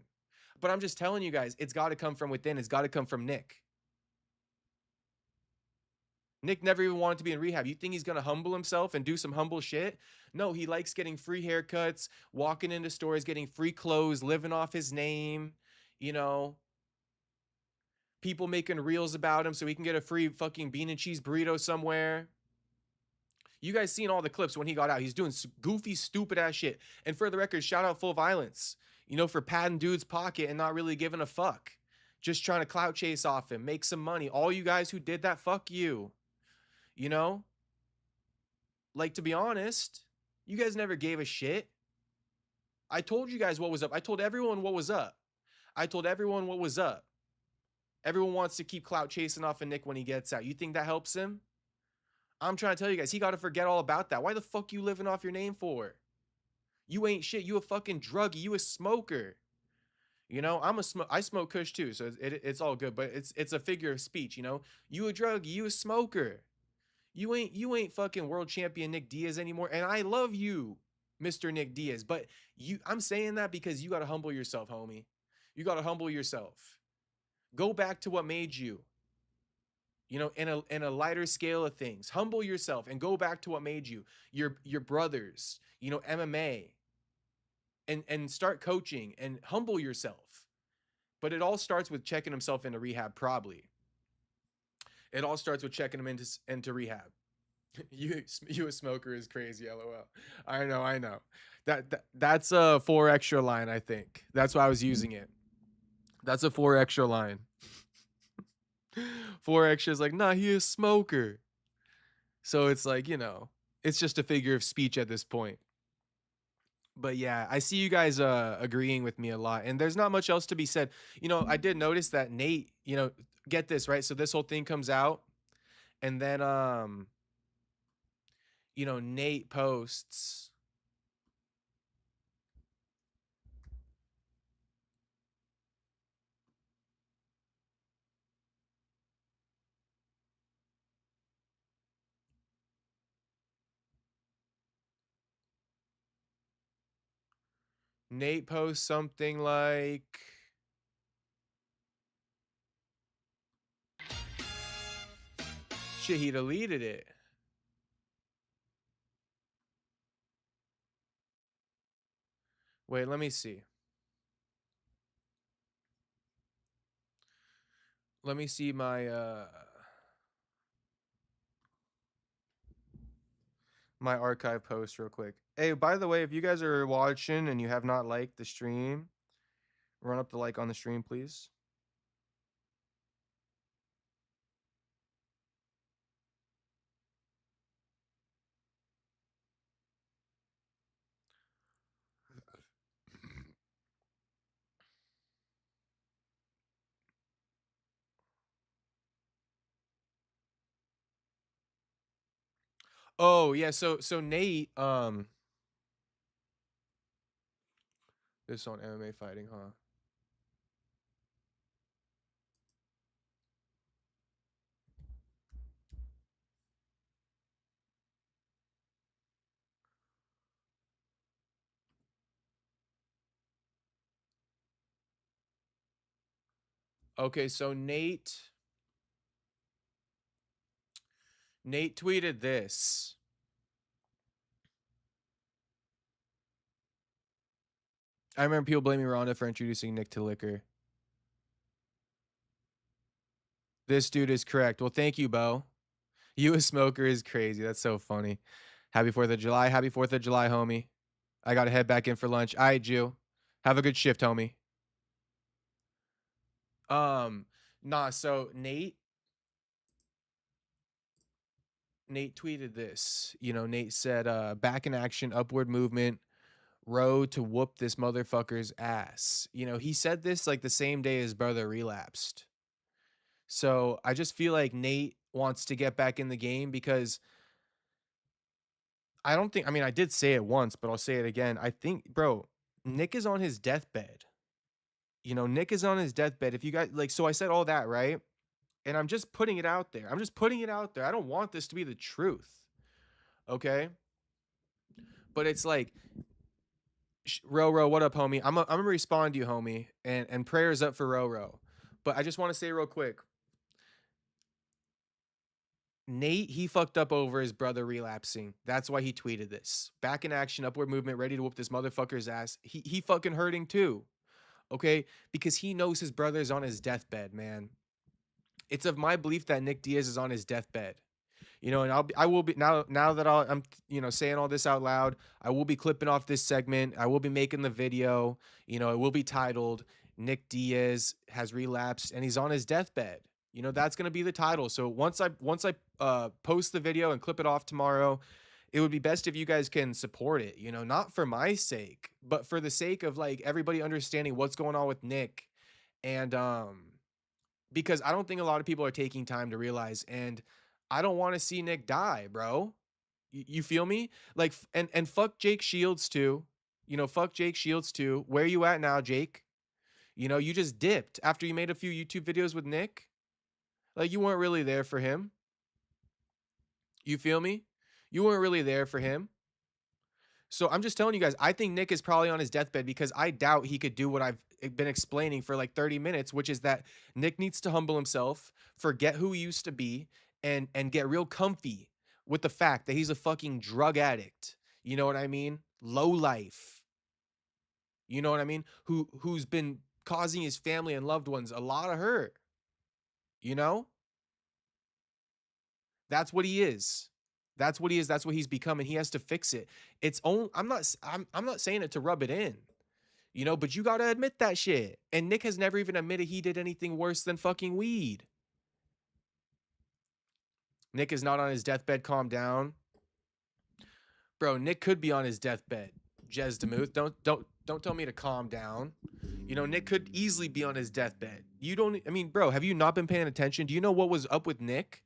But I'm just telling you guys, it's got to come from within. It's got to come from Nick. Nick never even wanted to be in rehab. You think he's going to humble himself and do some humble shit? No, he likes getting free haircuts, walking into stores, getting free clothes, living off his name, people making reels about him so he can get a free fucking bean and cheese burrito somewhere. You guys seen all the clips when he got out. He's doing goofy, stupid ass shit. And for the record, shout out Full Violence, for padding dude's pocket and not really giving a fuck. Just trying to clout chase off him, make some money. All you guys who did that, fuck you. Like, to be honest, you guys never gave a shit. I told you guys what was up. I told everyone what was up. Everyone wants to keep clout chasing off of Nick when he gets out. You think that helps him? I'm trying to tell you guys, he got to forget all about that. Why the fuck you living off your name for? You ain't shit. You a fucking druggie. You a smoker. I smoke kush too, so it's all good. But it's a figure of speech. You a druggie. You a smoker. You ain't fucking world champion Nick Diaz anymore. And I love you, Mr. Nick Diaz. But I'm saying that because you got to humble yourself, homie. You got to humble yourself. Go back to what made you. In a lighter scale of things, humble yourself and go back to what made you. Your brothers, MMA, and start coaching and humble yourself. But it all starts with checking himself into rehab. Probably it all starts with checking him into rehab. You a smoker is crazy. LOL. I know. That's a 4 extra line. I think that's why I was using it. That's a 4 extra line. 4 extras like, nah, he is a smoker. So it's like, it's just a figure of speech at this point. But yeah, I see you guys agreeing with me a lot, and there's not much else to be said. I did notice that Nate, get this, right? So this whole thing comes out, and then Nate posts, something like, shit, he deleted it. Wait, let me see. Let me see my my archive post real quick. Hey, by the way, if you guys are watching and you have not liked the stream, run up the like on the stream, please. Oh yeah, so Nate, this on MMA fighting, huh? Okay, so Nate Nate tweeted this. I remember people blaming Ronda for introducing Nick to liquor. This dude is correct. Well, thank you, Bo. You a smoker is crazy. That's so funny. Happy 4th of July. Happy 4th of July, homie. I got to head back in for lunch. All right, Jew. Have a good shift, homie. Um, nah, so Nate tweeted this. You know, Nate said, back in action, upward movement, road to whoop this motherfucker's ass. You know, he said this like the same day his brother relapsed. So I just feel like Nate wants to get back in the game because I don't think, I mean, I did say it once, but I'll say it again. I think, bro, Nick is on his deathbed. You know, Nick is on his deathbed. If you guys like, so I said all that, right? And I'm just putting it out there. I'm just putting it out there. I don't want this to be the truth. Okay. But it's like, Roro, what up, homie? I'm gonna respond to you, homie. And prayers up for Roro. But I just want to say real quick, Nate, he fucked up over his brother relapsing. That's why he tweeted this. Back in action, upward movement, ready to whoop this motherfucker's ass. He fucking hurting too. Okay? Because he knows his brother's on his deathbed, man. It's of my belief that Nick Diaz is on his deathbed. You know, and I will be now that I'm saying all this out loud. I will be clipping off this segment. I will be making the video. You know, it will be titled "Nick Diaz has relapsed and he's on his deathbed." You know, that's gonna be the title. So once I post the video and clip it off tomorrow, it would be best if you guys can support it. You know, not for my sake, but for the sake of like everybody understanding what's going on with Nick, and because I don't think a lot of people are taking time to realize, and I don't want to see Nick die, bro. You feel me? Like, and fuck Jake Shields too. You know, fuck Jake Shields too. Where you at now, Jake? You know, you just dipped after you made a few YouTube videos with Nick. Like, you weren't really there for him. You feel me? You weren't really there for him. So I'm just telling you guys, I think Nick is probably on his deathbed because I doubt he could do what I've been explaining for like 30 minutes, which is that Nick needs to humble himself, forget who he used to be, and get real comfy with the fact that he's a fucking drug addict. You know what I mean? Low life. You know what I mean? Who's been causing his family and loved ones a lot of hurt. You know? That's what he is. That's what he is. That's what he's become, and he has to fix it. It's only I'm not saying it to rub it in, you know, but you gotta admit that shit. And Nick has never even admitted he did anything worse than fucking weed. Nick is not on his deathbed. Calm down, bro. Nick could be on his deathbed. Jez Demuth, don't tell me to calm down. You know, Nick could easily be on his deathbed. You don't. I mean, bro, have you not been paying attention? Do you know what was up with Nick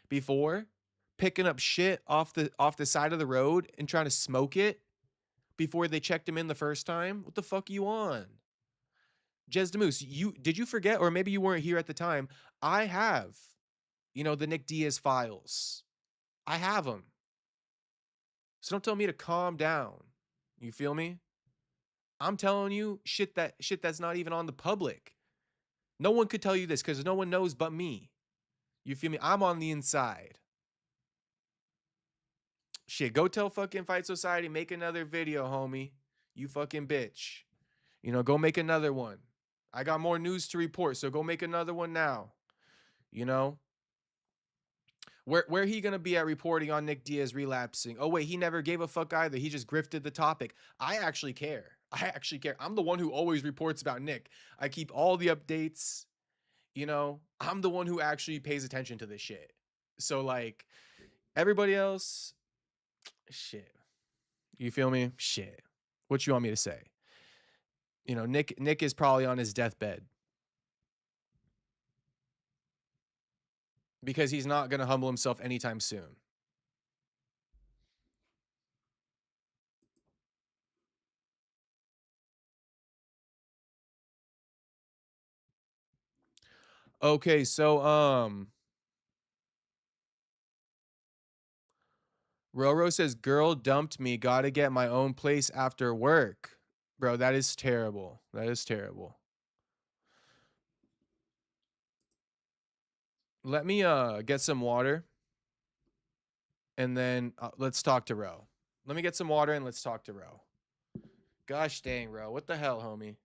before? Picking up shit off the side of the road and trying to smoke it before they checked him in the first time. What the fuck are you on? Jez Demoose, did you forget, or maybe you weren't here at the time? I have, you know, the Nick Diaz files. I have them. So don't tell me to calm down. You feel me? I'm telling you shit that's not even on the public. No one could tell you this because no one knows but me. You feel me? I'm on the inside. Shit, go tell fucking Fight Society, make another video, homie. You fucking bitch. You know, go make another one. I got more news to report, so go make another one now. You know? Where he gonna be at reporting on Nick Diaz relapsing? Oh wait, he never gave a fuck either. He just grifted the topic. I actually care. I actually care. I'm the one who always reports about Nick. I keep all the updates. You know, I'm the one who actually pays attention to this shit. So like everybody else, shit. You feel me? Shit. What you want me to say? You know, Nick is probably on his deathbed because he's not going to humble himself anytime soon. Okay, so Roro says girl dumped me, got to get my own place after work. Bro, that is terrible. That is terrible. Let me get some water. And then let's talk to Ro. Let me get some water and let's talk to Ro. Gosh dang, Ro. What the hell, homie?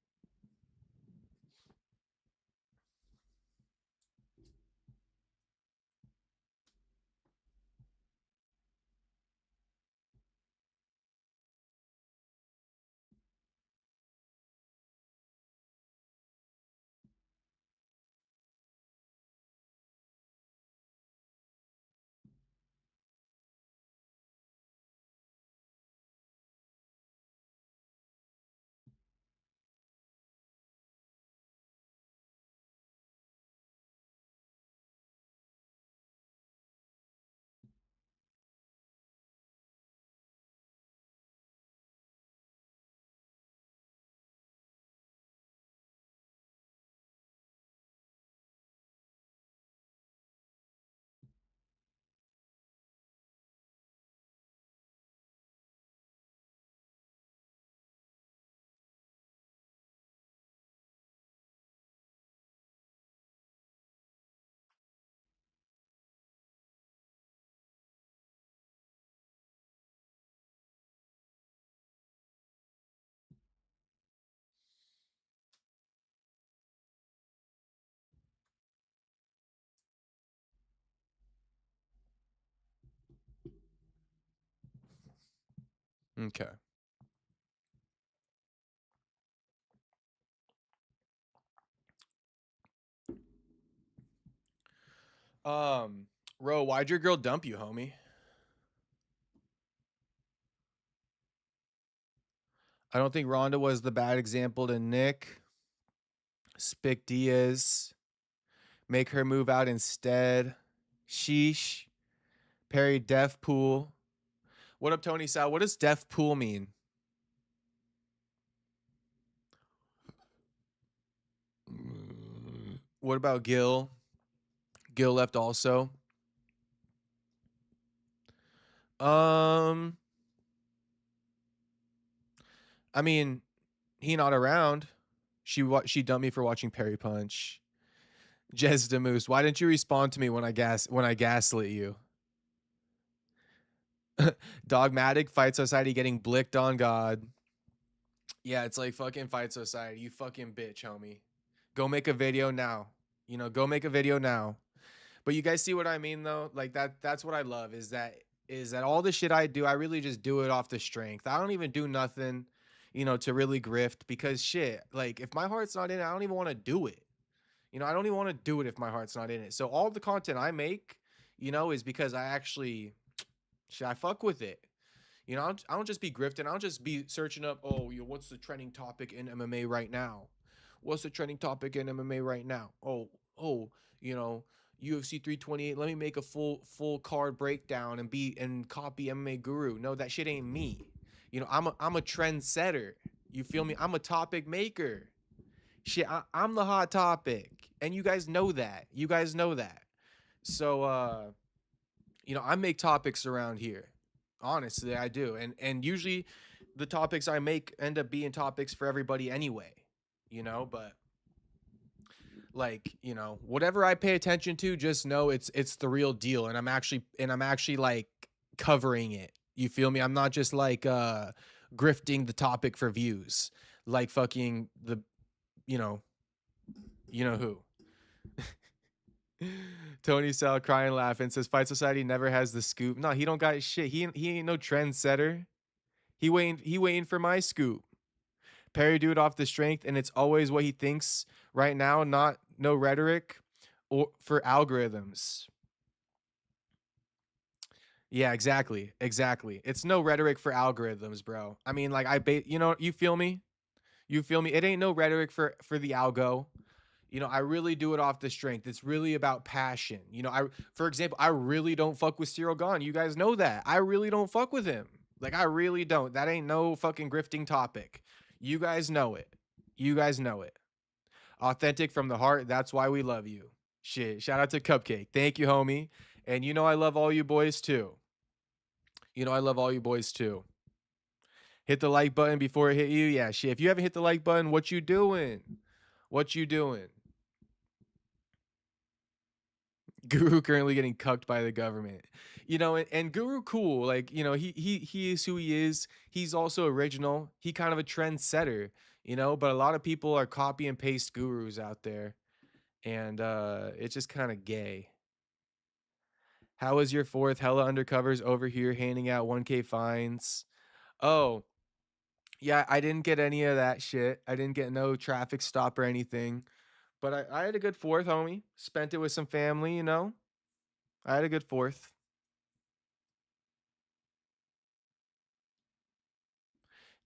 Okay. Ro, why'd your girl dump you, homie? I don't think Ronda was the bad example to Nick. Spick Diaz. Make her move out instead. Sheesh. Perry Deaf Pool. What up, Tony Sal? What does Deaf Pool mean? What about Gil? Gil left also. Um, I mean, he not around. She dumped me for watching Perry Punch. Jez DeMoose, why didn't you respond to me when I gaslit you? Dogmatic Fight Society getting blicked on God. Yeah, it's like fucking Fight Society. You fucking bitch, homie. Go make a video now. You know, go make a video now. But you guys see what I mean though? Like that's what I love is that all the shit I do, I really just do it off the strength. I don't even do nothing, you know, to really grift because shit, like if my heart's not in it, I don't even want to do it. You know, I don't even want to do it if my heart's not in it. So all the content I make, you know, is because I actually I fuck with it. You know, I don't just be grifting. I don't just be searching up, oh, you know, what's the trending topic in MMA right now? What's the trending topic in MMA right now? Oh, you know, UFC 328. Let me make a full card breakdown and copy MMA Guru. No, that shit ain't me. You know, I'm a trendsetter. You feel me? I'm a topic maker. Shit, I'm the hot topic, and you guys know that. You guys know that. So, you know, I make topics around here. Honestly, I do. And usually the topics I make end up being topics for everybody anyway, you know, but like, you know, whatever I pay attention to, just know it's the real deal and I'm actually like covering it. You feel me? I'm not just like grifting the topic for views like fucking the you know who. Tony Sal crying laughing says Fight Society never has the scoop. No, he don't got shit. He ain't no trendsetter. He waiting for my scoop. Perry do it off the strength, and it's always what he thinks right now, not no rhetoric or for algorithms. Yeah, exactly. Exactly. It's no rhetoric for algorithms, bro. I mean, like you know, you feel me? You feel me? It ain't no rhetoric for the algo. You know, I really do it off the strength. It's really about passion. You know, for example, I really don't fuck with Cyril Gahn. You guys know that. I really don't fuck with him. Like I really don't. That ain't no fucking grifting topic. You guys know it. You guys know it. Authentic from the heart. That's why we love you. Shit. Shout out to Cupcake. Thank you, homie. And you know I love all you boys too. You know I love all you boys too. Hit the like button before it hit you. Yeah, shit. If you haven't hit the like button, what you doing? What you doing? Guru currently getting cucked by the government. You know, and Guru cool. Like, you know, he is who he is. He's also original. He kind of a trendsetter, you know, but a lot of people are copy and paste gurus out there. And it's just kind of gay. How was your fourth? Hella undercovers over here handing out 1K fines. Oh, yeah, I didn't get any of that shit. I didn't get no traffic stop or anything. But I had a good fourth, homie. Spent it with some family, you know. I had a good fourth.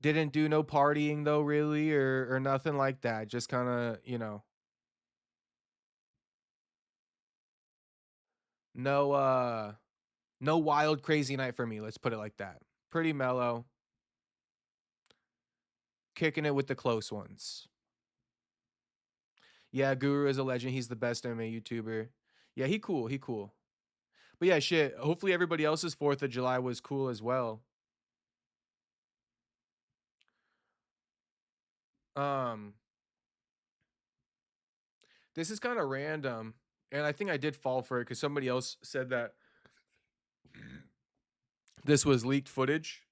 Didn't do no partying though, really, or nothing like that. Just kind of, you know, no no wild crazy night for me. Let's put it like that. Pretty mellow, kicking it with the close ones. Yeah, Guru is a legend. He's the best MMA YouTuber. Yeah, he cool. He cool. But yeah, shit. Hopefully everybody else's 4th of July was cool as well. Um, this is kind of random, and I think I did fall for it because somebody else said that this was leaked footage.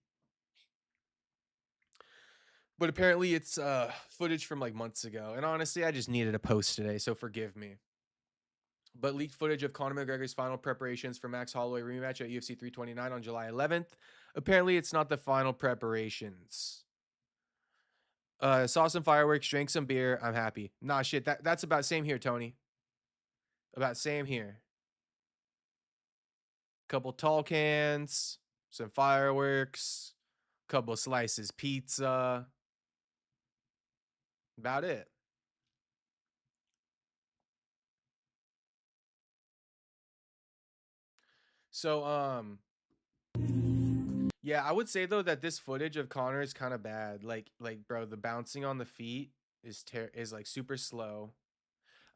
But apparently it's footage from like months ago. And honestly, I just needed a post today, so forgive me. But leaked footage of Conor McGregor's final preparations for Max Holloway rematch at UFC 329 on July 11th. Apparently, it's not the final preparations. Saw some fireworks, drank some beer. I'm happy. Nah, shit. That's about same here, Tony. About same here. Couple tall cans, some fireworks, couple slices pizza. About it. So yeah, I would say though that this footage of Connor is kind of bad. Like bro, the bouncing on the feet is like super slow.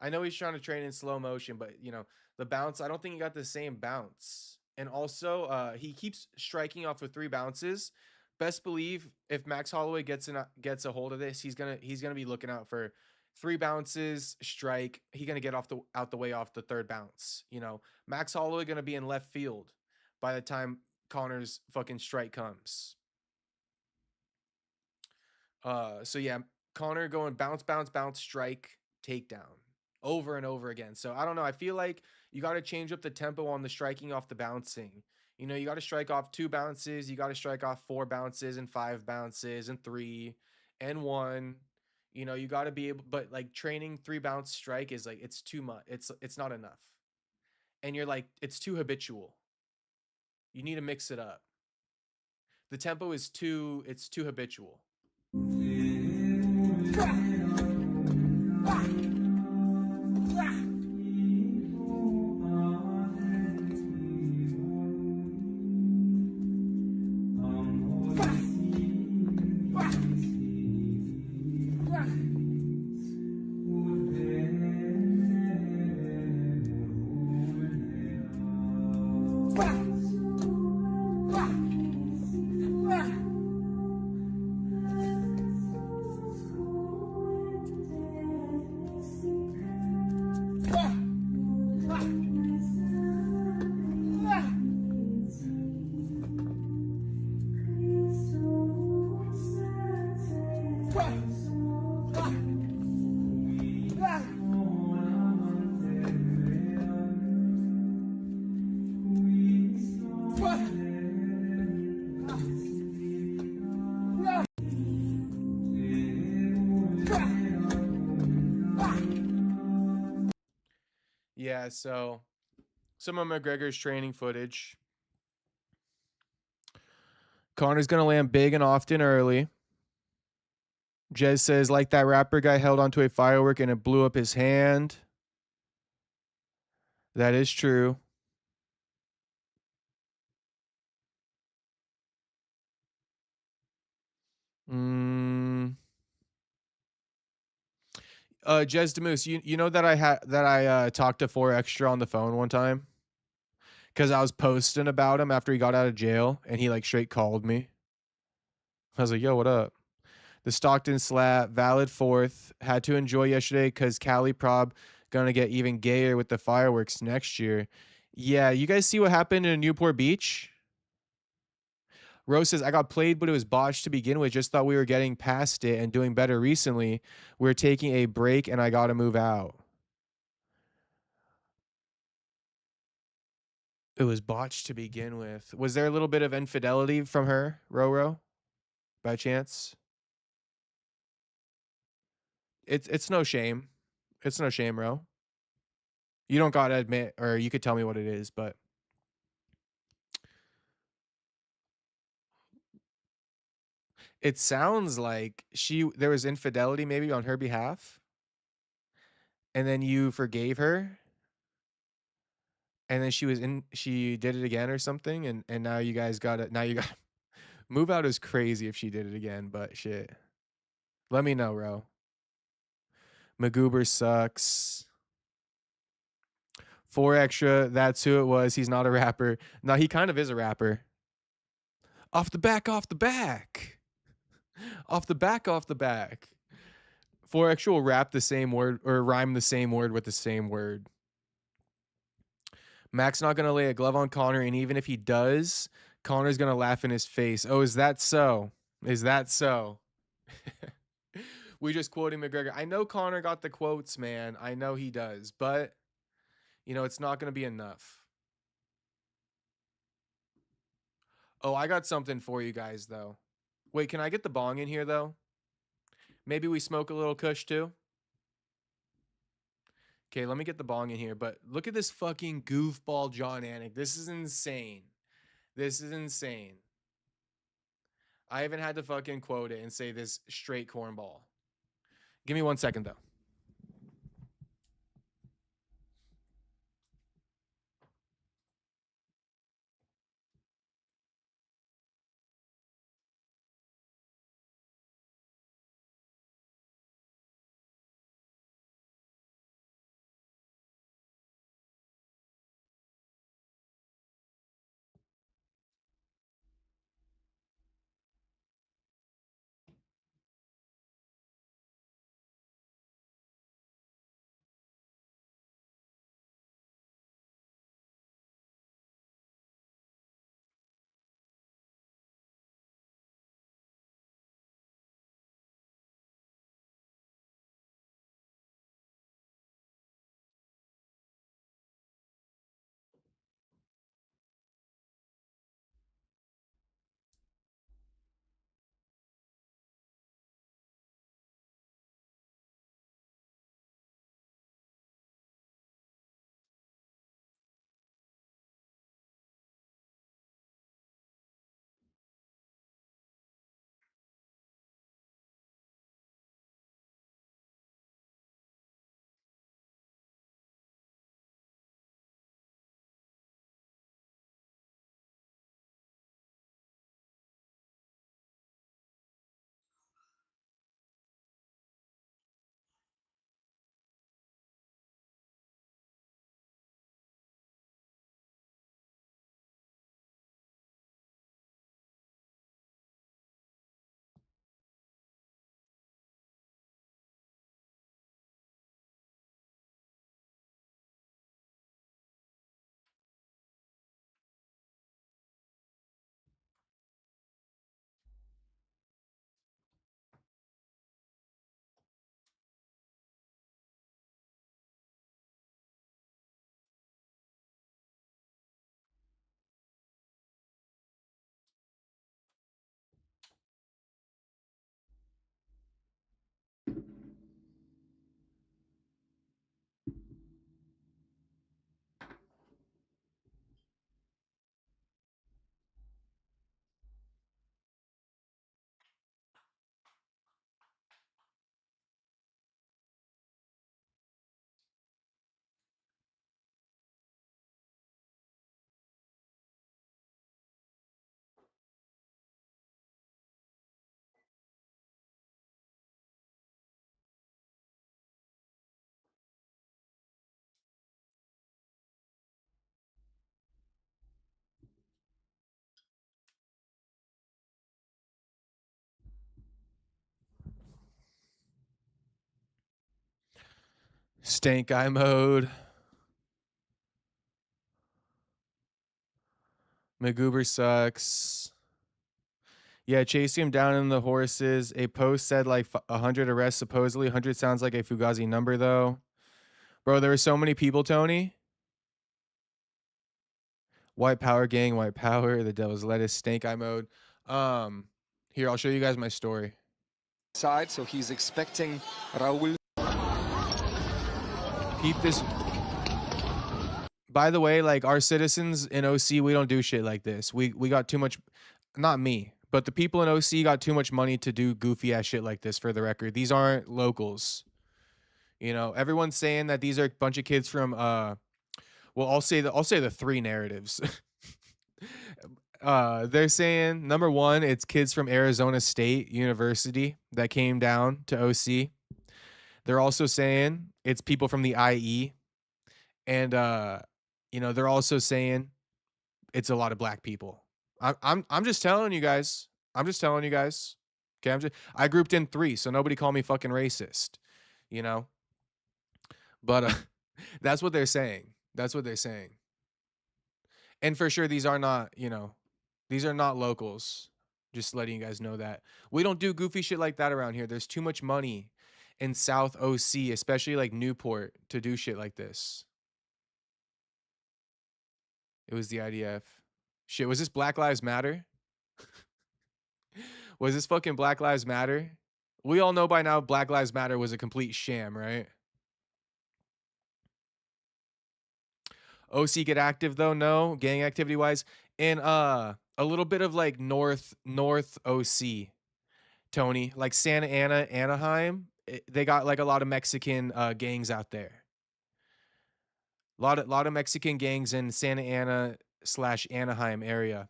I know he's trying to train in slow motion, but you know, the bounce, I don't think he got the same bounce. And also, he keeps striking off with 3 bounces. Best believe if Max Holloway gets a hold of this, he's gonna be looking out for 3 bounces, strike. He gonna get out the way off the 3rd bounce. You know, Max Holloway gonna be in left field by the time Connor's fucking strike comes. So yeah, Connor going bounce, bounce, bounce, strike, takedown over and over again. So I don't know. I feel like you got to change up the tempo on the striking off the bouncing. You know, you got to strike off 2 bounces, you got to strike off 4 bounces and 5 bounces and 3 and 1. You know, you got to be able, but like training 3 bounce strike is like it's too much. It's not enough. And you're like it's too habitual. You need to mix it up. The tempo is too habitual. Yeah, so some of McGregor's training footage. Connor's gonna land big and often early. Jez says, like that rapper guy held onto a firework and it blew up his hand. That is true. Mm. Jez Demoose, you know that I talked to 4Extra on the phone one time because I was posting about him after he got out of jail and he like straight called me. I was like, yo, what up? The Stockton slap, valid 4th. Had to enjoy yesterday because Cali Prob gonna get even gayer with the fireworks next year. Yeah, you guys see what happened in Newport Beach? Rose says, I got played, but it was botched to begin with. Just thought we were getting past it and doing better recently. We're taking a break and I got to move out. It was botched to begin with. Was there a little bit of infidelity from her, Roro, by chance? It's no shame. It's no shame, Ro. You don't gotta admit, or you could tell me what it is, but it sounds like there was infidelity maybe on her behalf, and then you forgave her, and then she did it again or something, and now you guys got it. Now you got move out is crazy if she did it again, but shit. Let me know, Ro. Magoober sucks. 4 extra, that's who it was. He's not a rapper. No, he kind of is a rapper. Off the back, off the back. Off the back, off the back. 4 extra will rap the same word or rhyme the same word with the same word. Mac's not going to lay a glove on Conor, and even if he does, Conor's going to laugh in his face. Oh, is that so? Is that so? We just quoting McGregor. I know Conor got the quotes, man. I know he does, but it's not going to be enough. Oh, I got something for you guys though. Wait, can I get the bong in here though? Maybe we smoke a little kush too. Okay, let me get the bong in here. But look at this fucking goofball John Anik. This is insane. This is insane. I even had to fucking quote it and say this straight cornball. Give me 1 second though. Stank eye mode. McGoober sucks. Yeah, chasing him down in the horses. A post said like 100 arrests, supposedly. 100 sounds like a Fugazi number, though. Bro, there were so many people, Tony. White power gang, white power. The devil's lettuce, stank eye mode. Here, I'll show you guys my story. Side, so he's expecting Raul. Peep this. By the way, like our citizens in OC, we don't do shit like this. We got too much, not me, but the people in OC got too much money to do goofy ass shit like this, for the record. These aren't locals. You know, everyone's saying that these are a bunch of kids from well, I'll say the three narratives. They're saying number one, it's kids from Arizona State University that came down to OC. They're also saying it's people from the IE. And you know, they're also saying it's a lot of black people. I'm just telling you guys. I'm just telling you guys. Okay, I grouped in 3, so nobody call me fucking racist. You know? But that's what they're saying. That's what they're saying. And for sure, these are not, you know, these are not locals. Just letting you guys know that. We don't do goofy shit like that around here. There's too much money in South OC, especially like Newport, to do shit like this. It was the IDF. Shit, was this Black Lives Matter? Was this fucking Black Lives Matter? We all know by now Black Lives Matter was a complete sham, right? OC get active though? No, gang activity wise. And a little bit of like north OC, Tony, like Santa Ana, Anaheim. They got like a lot of Mexican gangs out there. Lot of Mexican gangs in Santa Ana / Anaheim area.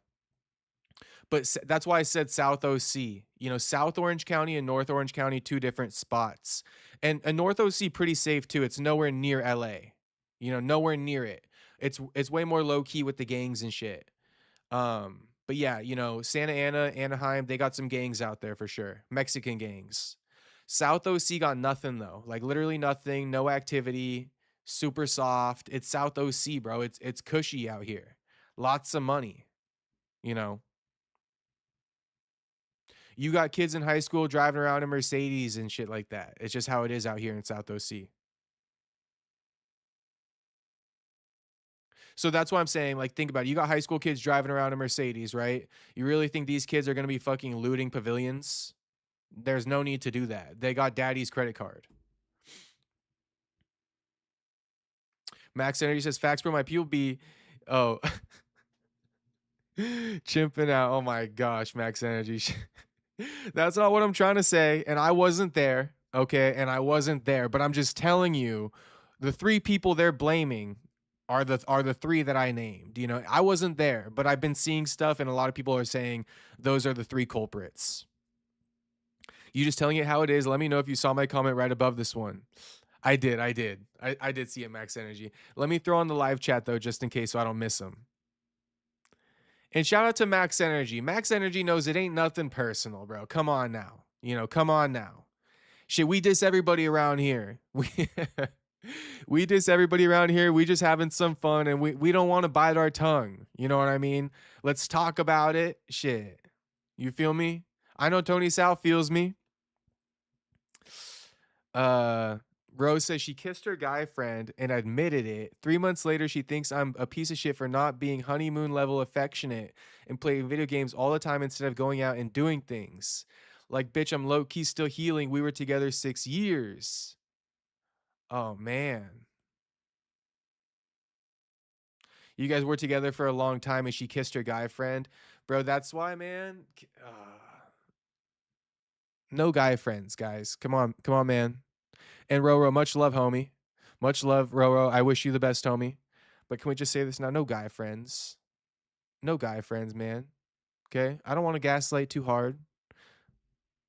But that's why I said South OC. You know, South Orange County and North Orange County, 2 different spots. And North OC pretty safe too. It's nowhere near LA. You know, nowhere near it. It's way more low key with the gangs and shit. But yeah, you know, Santa Ana, Anaheim, they got some gangs out there for sure. Mexican gangs. South OC got nothing though. Like literally nothing, no activity, super soft. It's South OC, bro. It's cushy out here. Lots of money. You know. You got kids in high school driving around in Mercedes and shit like that. It's just how it is out here in South OC. So that's why I'm saying, like, think about it. You got high school kids driving around in Mercedes, right? You really think these kids are going to be fucking looting pavilions? There's no need to do that. They got daddy's credit card. Max Energy says, facts, bro, my people be... Oh. Chimping out. Oh my gosh, Max Energy. That's not what I'm trying to say. And I wasn't there. Okay. And I wasn't there. But I'm just telling you, the 3 people they're blaming are the 3 that I named. You know, I wasn't there, but I've been seeing stuff, and a lot of people are saying those are the 3 culprits. You just telling it how it is. Let me know if you saw my comment right above this one. I did. I did see it, Max Energy. Let me throw on the live chat though, just in case so I don't miss them. And shout out to Max Energy. Max Energy knows it ain't nothing personal, bro. Come on now. You know, come on now. Shit, we diss everybody around here. We diss everybody around here. We just having some fun, and we don't want to bite our tongue. You know what I mean? Let's talk about it. Shit. You feel me? I know Tony Sal feels me. Rose says she kissed her guy friend and admitted it. 3 months later, she thinks I'm a piece of shit for not being honeymoon level affectionate and playing video games all the time instead of going out and doing things. Like, bitch, I'm low key still healing. We were together 6 years. Oh, man. You guys were together for a long time and she kissed her guy friend. Bro, that's why, man. No guy friends, guys. Come on, man. And Roro, much love, homie. Much love, Roro. I wish you the best, homie. But can we just say this now? No guy friends. No guy friends, man. Okay? I don't want to gaslight too hard.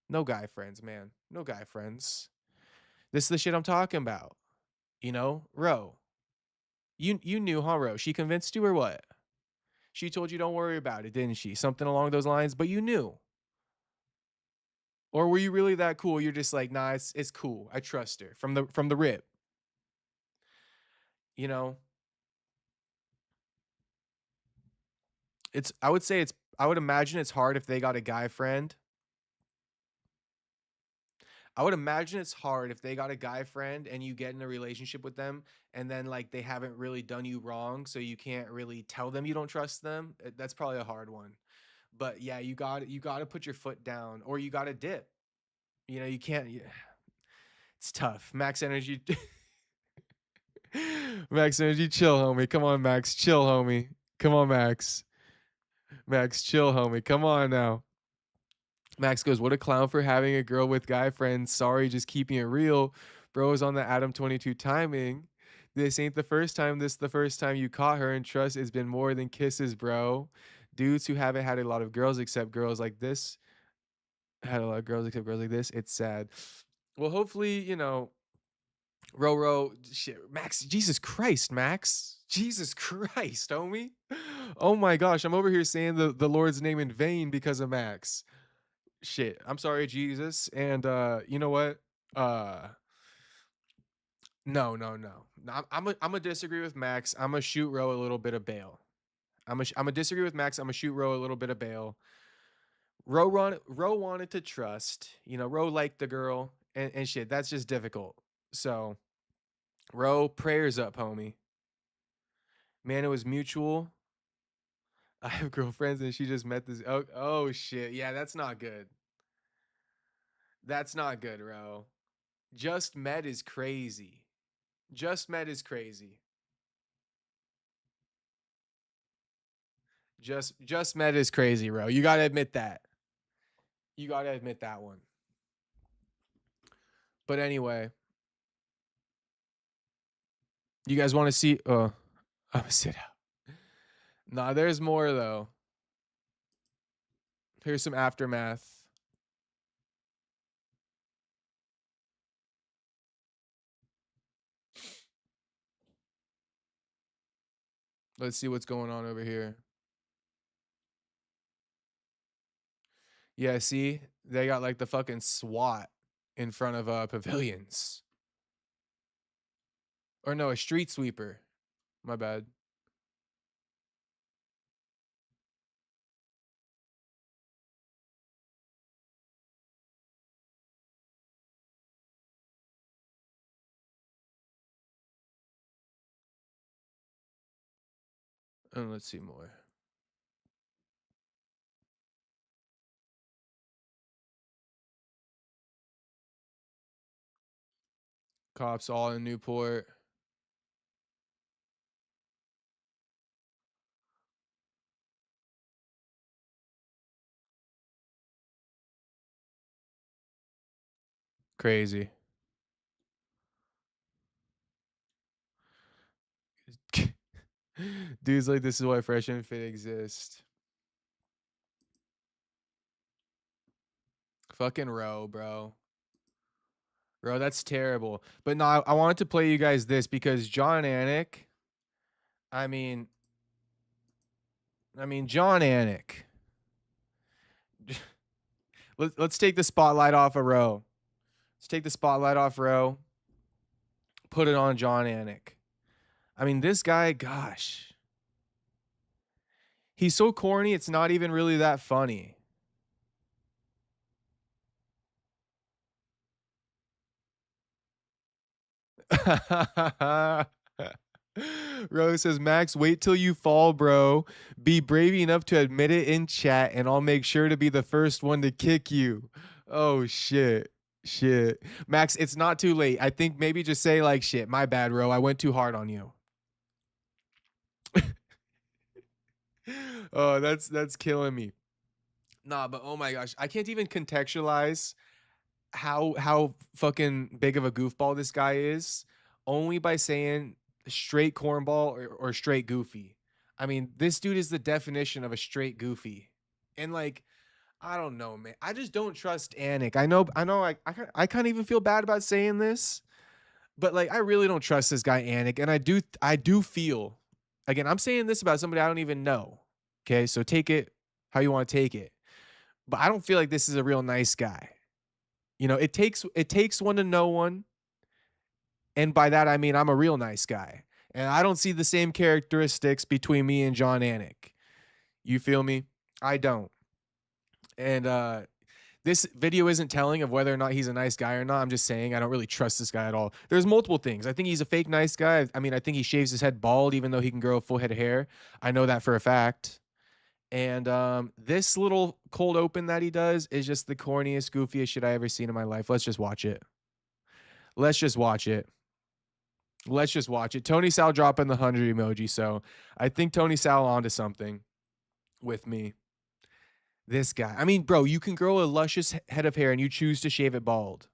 No guy friends, man. No guy friends. This is the shit I'm talking about. You know? Ro. You knew, huh, Ro? She convinced you or what? She told you don't worry about it, didn't she? Something along those lines, but you knew. Or were you really that cool? You're just like, nah, it's cool. I trust her from the rip. You know? I would say it's I would imagine it's hard if they got a guy friend. I would imagine it's hard if they got a guy friend and you get in a relationship with them and then like they haven't really done you wrong, so you can't really tell them you don't trust them. That's probably a hard one. But yeah, you got to put your foot down or you got to dip. You know, you can't. Yeah, it's tough. Max Energy. Max Energy, chill, homie. Come on, Max, chill, homie. Come on, Max. Max, chill, homie. Come on now. Max goes, what a clown for having a girl with guy friends. Sorry, just keeping it real. Bro is on the Adam 22 timing. This ain't the first time. This the first time you caught her, and trust it's been more than kisses, bro. Dudes who haven't had a lot of girls except girls like this had a lot of girls except girls like this. It's sad. Well, hopefully, you know, shit, Max, Jesus Christ, Max. Jesus Christ, homie. Oh my gosh, I'm over here saying the Lord's name in vain because of Max. Shit, I'm sorry, Jesus. And you know what? Uh no. I'm gonna disagree with Max. I'm gonna shoot Ro a little bit of bail. I'm gonna disagree with Max. I'm gonna shoot Ro a little bit of bail. Ro wanted to trust. You know, Ro liked the girl and shit. That's just difficult. So Ro, prayers up, homie. Man, it was mutual. I have girlfriends and she just met this. Oh shit. Yeah, that's not good. That's not good, Ro. Just met is crazy. Just met is crazy. Just met is crazy, Ro. You gotta admit that. You gotta admit that one. But anyway, you guys want to see? I'm gonna sit out. Nah, there's more though. Here's some aftermath. Let's see what's going on over here. Yeah, see, they got like the fucking SWAT in front of pavilions. Or no, a street sweeper. My bad. And let's see more. Cops all in Newport. Crazy. Dude's like, this is why Fresh and Fit exist. Fucking Row, bro. Bro, that's terrible. But no, I wanted to play you guys this because John Anik. I mean, John Anik. Let's take the spotlight off of Row. Let's take the spotlight off Row. Put it on John Anik. I mean, this guy, gosh. He's so corny, it's not even really that funny. Rose says, Max, wait till you fall, bro. Be brave enough to admit it in chat, and I'll make sure to be the first one to kick you. Oh, shit. Shit. Max, it's not too late. I think maybe just say, like, shit, my bad, Ro. I went too hard on you. Oh, that's killing me. Nah, but oh my gosh. I can't even contextualize how fucking big of a goofball this guy is only by saying straight cornball or straight goofy. I mean, this dude is the definition of a straight goofy. And like, I don't know, man. I just don't trust Anik. I know I can't even feel bad about saying this, but like I really don't trust this guy Anik. And I do feel, again, I'm saying this about somebody I don't even know. Okay, so take it how you want to take it. But I don't feel like this is a real nice guy. You know, it takes one to know one. And by that I mean I'm a real nice guy. And I don't see the same characteristics between me and John Anik. You feel me? I don't. And this video isn't telling of whether or not he's a nice guy or not. I'm just saying I don't really trust this guy at all. There's multiple things. I think he's a fake nice guy. I mean, I think he shaves his head bald even though he can grow a full head of hair. I know that for a fact. And this little cold open that he does is just the corniest, goofiest shit I ever seen in my life. Let's just watch it. Let's just watch it. Let's just watch it. Tony Sal dropping the 100 emoji. So I think Tony Sal onto something with me. This guy. I mean, bro, you can grow a luscious head of hair and you choose to shave it bald.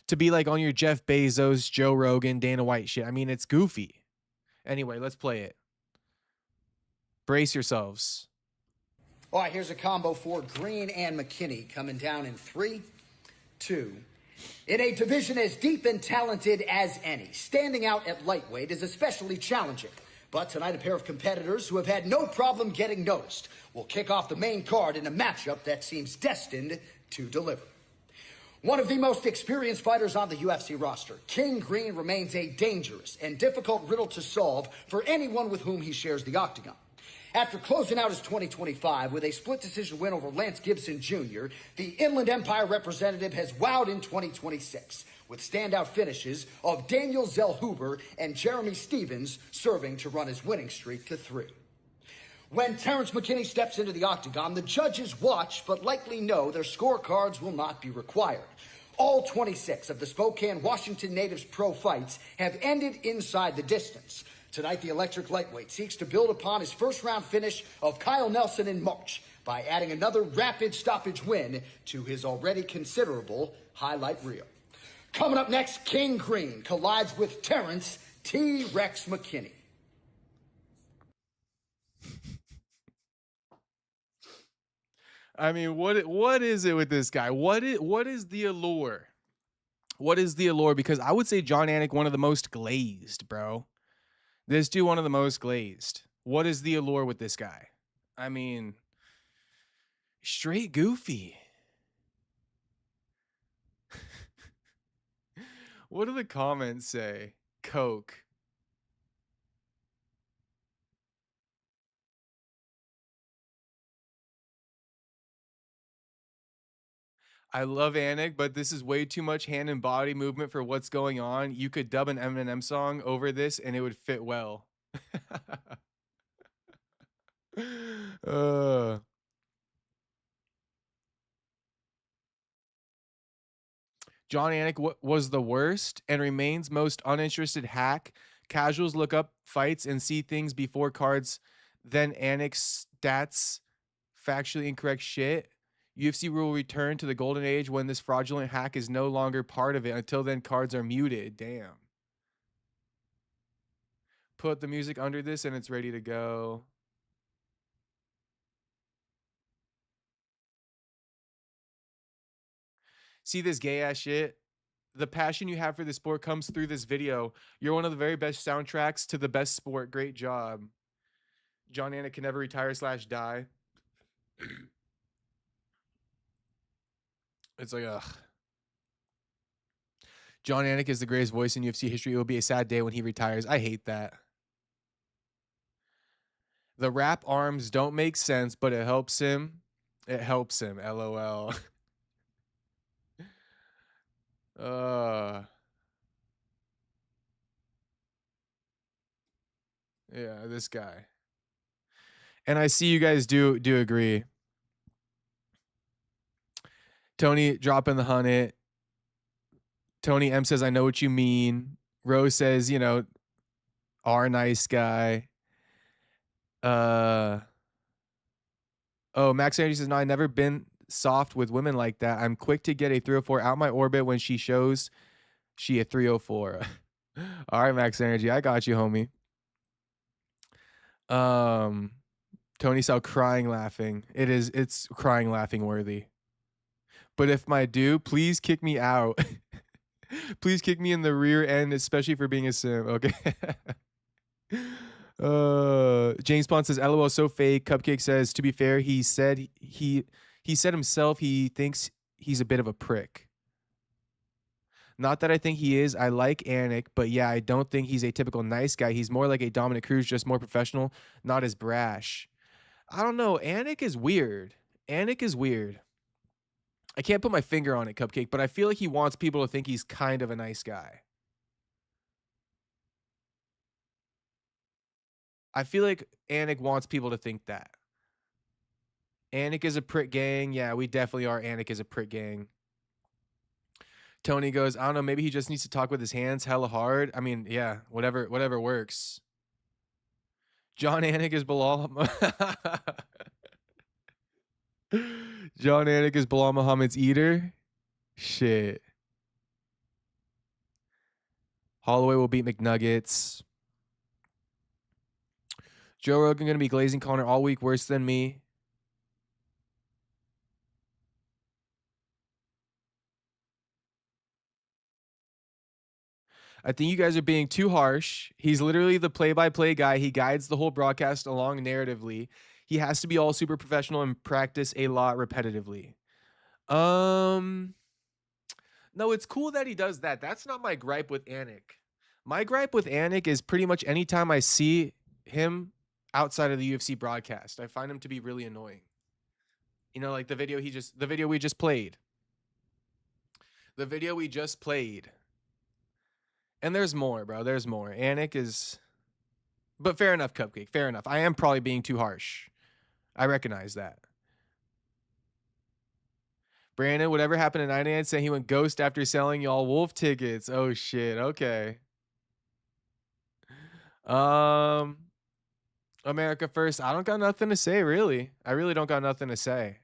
To be like on your Jeff Bezos, Joe Rogan, Dana White shit. I mean, it's goofy. Anyway, let's play it. Brace yourselves. All right, here's a combo for Green and McKinney coming down in 3, 2. In a division as deep and talented as any, standing out at lightweight is especially challenging. But tonight, a pair of competitors who have had no problem getting noticed will kick off the main card in a matchup that seems destined to deliver. One of the most experienced fighters on the UFC roster, King Green remains a dangerous and difficult riddle to solve for anyone with whom he shares the octagon. After closing out his 2025 with a split decision win over Lance Gibson Jr., the Inland Empire representative has wowed in 2026 with standout finishes of Daniel Zellhuber and Jeremy Stevens serving to run his winning streak to 3. When Terrence McKinney steps into the octagon, the judges watch but likely know their scorecards will not be required. All 26 of the Spokane, Washington natives' pro fights have ended inside the distance. Tonight, the electric lightweight seeks to build upon his first-round finish of Kyle Nelson in March by adding another rapid stoppage win to his already considerable highlight reel. Coming up next, King Green collides with Terrence T-Rex McKinney. I mean, what is it with this guy? What is the allure? What is the allure? Because I would say John Anik, one of the most glazed, bro. This dude, one of the most glazed. What is the allure with this guy? I mean, straight goofy. What do the comments say? Coke. I love Anik, but this is way too much hand and body movement for what's going on. You could dub an Eminem song over this and it would fit well. John Anik was the worst and remains most uninterested hack. Casuals look up fights and see things before cards, then Anik's stats, factually incorrect shit. UFC will return to the golden age when this fraudulent hack is no longer part of it. Until then, cards are muted. Damn. Put the music under this and it's ready to go. See this gay ass shit? The passion you have for the sport comes through this video. You're one of the very best soundtracks to the best sport. Great job. John Anik can never retire / die. It's like, ugh. John Anik is the greatest voice in UFC history. It will be a sad day when he retires. I hate that. The rap arms don't make sense, but it helps him. It helps him. LOL. Yeah, this guy. And I see you guys do agree. Tony dropping the 100. Tony M says, I know what you mean. Rose says, you know, our nice guy. Oh, Max Energy says, no, I've never been soft with women like that. I'm quick to get a 304 out my orbit when she shows she a 304. All right, Max Energy, I got you, homie. Tony Sal crying, laughing. It's crying, laughing worthy. But if my dude, please kick me out. Please kick me in the rear end, especially for being a sim. Okay. James Pond says, LOL, so fake. Cupcake says, to be fair, he said himself he thinks he's a bit of a prick. Not that I think he is. I like Anik, but yeah, I don't think he's a typical nice guy. He's more like a Dominic Cruz, just more professional, not as brash. I don't know. Anik is weird. Anik is weird. I can't put my finger on it, Cupcake, but I feel like he wants people to think he's kind of a nice guy. I feel like Anik wants people to think that. Anik is a prick gang. Yeah, we definitely are. Anik is a prick gang. Tony goes, I don't know, maybe he just needs to talk with his hands hella hard. I mean, yeah, whatever works. John Anik is Bilal. John Anik is Bilal Muhammad's eater. Shit. Holloway will beat McNuggets. Joe Rogan gonna be glazing Conor all week, worse than me. I think you guys are being too harsh. He's literally the play-by-play guy. He guides the whole broadcast along narratively. He has to be all super professional and practice a lot repetitively. No, it's cool that he does that. That's not my gripe with Anik. My gripe with Anik is pretty much anytime I see him outside of the UFC broadcast, I find him to be really annoying. You know, like the video we just played. The video we just played. And there's more, bro. There's more. Anik is... But fair enough, Cupcake. Fair enough. I am probably being too harsh. I recognize that. Brandon, whatever happened to 99 saying he went ghost after selling y'all Wolf tickets. Oh, shit. Okay. America first. I don't got nothing to say, really. I really don't got nothing to say.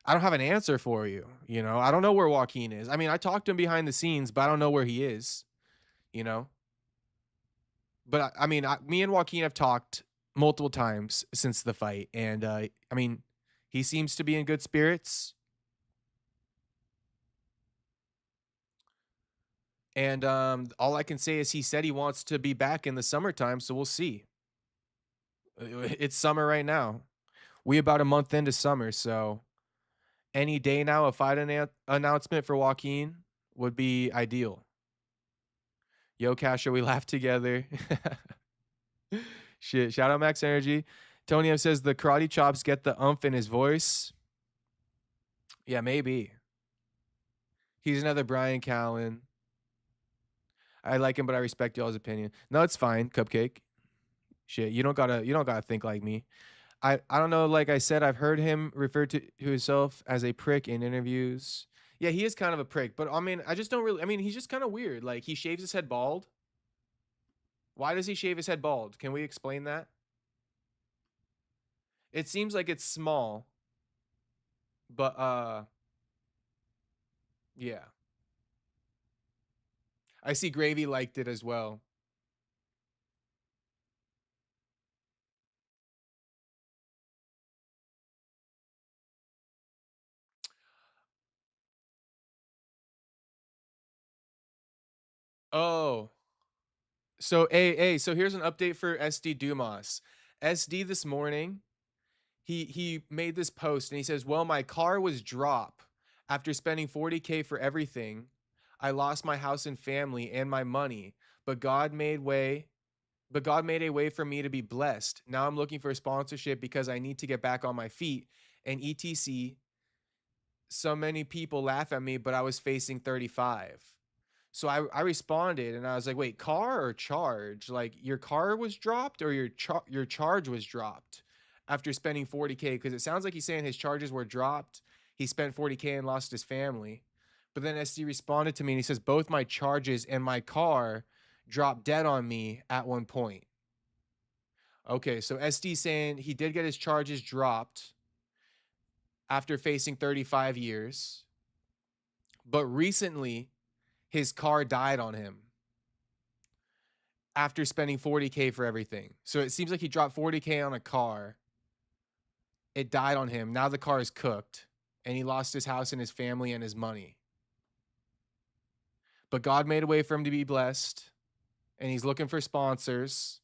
I don't have an answer for you. You know, I don't know where Joaquin is. I mean, I talked to him behind the scenes, but I don't know where he is. You know? But I mean, me and Joaquin have talked multiple times since the fight. And I mean, he seems to be in good spirits. And all I can say is he said he wants to be back in the summertime, so we'll see. It's summer right now. We about a month into summer, so any day now a fight announcement for Joaquin would be ideal. Yo, Castro, we laugh together. Shit, shout out Max Energy. Tony M says the karate chops get the umph in his voice. Yeah, maybe. He's another Brian Callen. I like him, but I respect y'all's opinion. No, it's fine, Cupcake. Shit, you don't gotta think like me. I don't know. Like I said, I've heard him refer to himself as a prick in interviews. Yeah, he is kind of a prick, but I mean, I just don't really. I mean, he's just kind of weird. Like he shaves his head bald. Why does he shave his head bald? Can we explain that? It seems like it's small, but yeah. I see Gravy liked it as well. Oh, so so here's an update for SD Dumas. SD this morning, he made this post and he says, "Well, my car was dropped after spending 40K for everything. I lost my house and family and my money, but God made a way for me to be blessed. Now I'm looking for a sponsorship because I need to get back on my feet and etc. So many people laugh at me, but I was facing 35." So I responded and I was like, wait, car or charge? Like your car was dropped or your charge was dropped after spending 40K? Because it sounds like he's saying his charges were dropped. He spent 40K and lost his family. But then SD responded to me and he says, both my charges and my car dropped dead on me at one point. Okay, so SD saying he did get his charges dropped after facing 35 years. But recently, his car died on him after spending 40K for everything. So it seems like he dropped 40K on a car. It died on him. Now the car is cooked and he lost his house and his family and his money. But God made a way for him to be blessed and he's looking for sponsors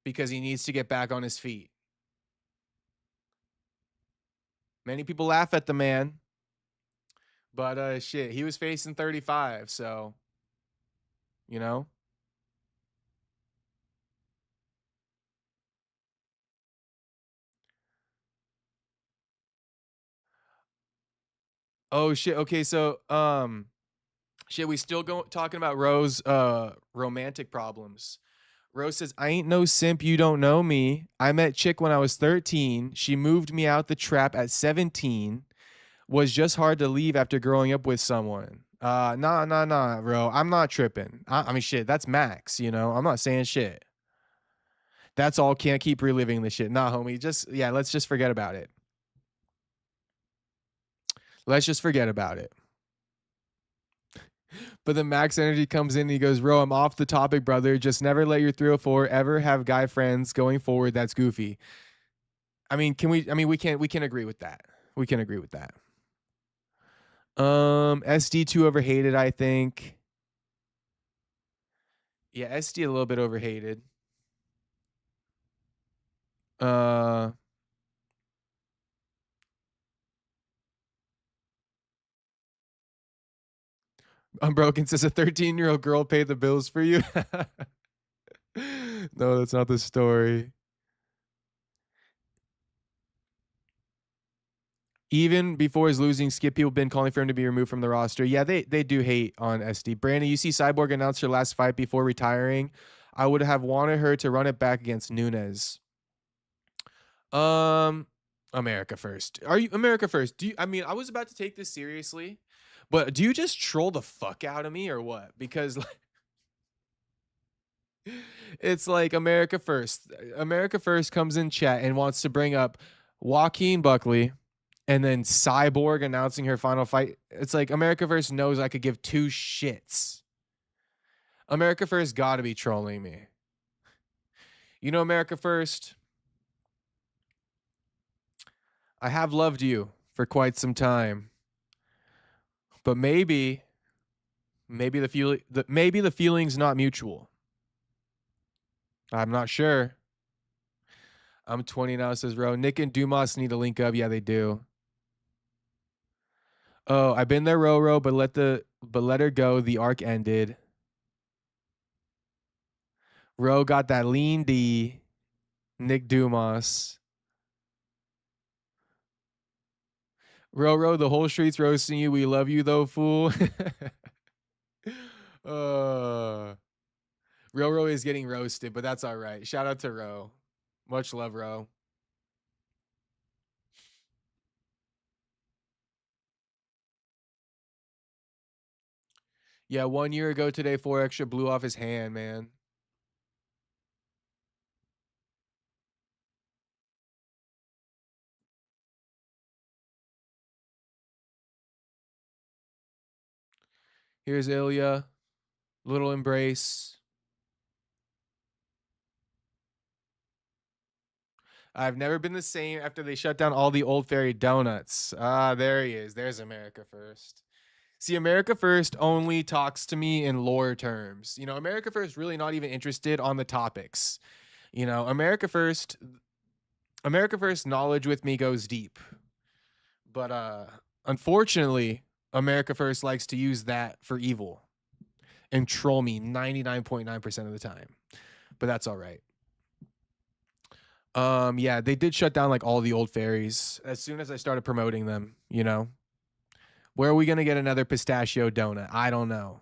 because he needs to get back on his feet. Many people laugh at the man. But shit, he was facing 35, so you know. Oh shit. Okay, so shit, we still go talking about Rose romantic problems. Rose says, I ain't no simp, you don't know me. I met chick when I was 13. She moved me out the trap at 17. Was just hard to leave after growing up with someone. Nah, bro. I'm not tripping. I mean, shit, that's Max, you know? I'm not saying shit. That's all. Can't keep reliving the shit. Nah, homie. Just, yeah, let's just forget about it. Let's just forget about it. But then Max Energy comes in and he goes, Bro, I'm off the topic, brother. Just never let your 304 ever have guy friends going forward. That's goofy. I mean, we can agree with that. We can agree with that. SD2 overhated, I think. Yeah, SD a little bit overhated. Uh Unbroken says a 13-year-old girl paid the bills for you. No, that's not the story. Even before his losing skip, people have been calling for him to be removed from the roster. Yeah, they do hate on SD. Brandon, you see Cyborg announced her last fight before retiring. I would have wanted her to run it back against Nunes. Um, America first. Are you America first? Do you? I mean, I was about to take this seriously, but do you just troll the fuck out of me or what? Because like, it's like America first. America first comes in chat and wants to bring up Joaquin Buckley and then Cyborg announcing her final fight. It's like America First knows I could give two shits. America First got to be trolling me. You know, America First, I have loved you for quite some time, but maybe maybe the feeling's not mutual. I'm not sure. I'm 20 now, says Ro. Nick and Dumas need to link up. Yeah, they do. Oh, I've been there, Ro, but let her go. The arc ended. Ro got that lean D. Nick Dumas. Ro, the whole street's roasting you. We love you though, fool. uh Ro is getting roasted, but that's all right. Shout out to Ro. Much love, Ro. Yeah, 1 year ago today, 4 extra blew off his hand, man. Here's Ilya. Little embrace. I've never been the same after they shut down all the Old Fairy donuts. Ah, there he is. There's America First. See, America First only talks to me in lore terms. You know, America First really not even interested on the topics. You know, America First knowledge with me goes deep. But unfortunately, America First likes to use that for evil and troll me 99.9% of the time. But that's all right. Yeah, they did shut down like all the old fairies as soon as I started promoting them, you know. Where are we going to get another pistachio donut? I don't know.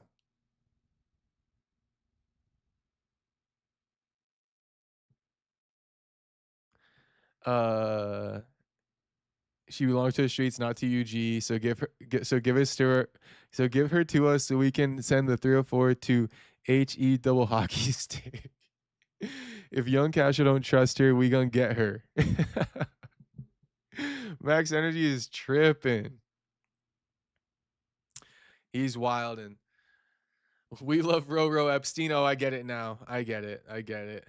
Uh she belongs to the streets, not to UG. So give us to her. So give her to us so we can send the 304 to HE double hockey stick. If young Casher don't trust her, we gonna get her. Max Energy is tripping. He's wild and we love Ro Epstein. Oh, I get it now. I get it. I get it.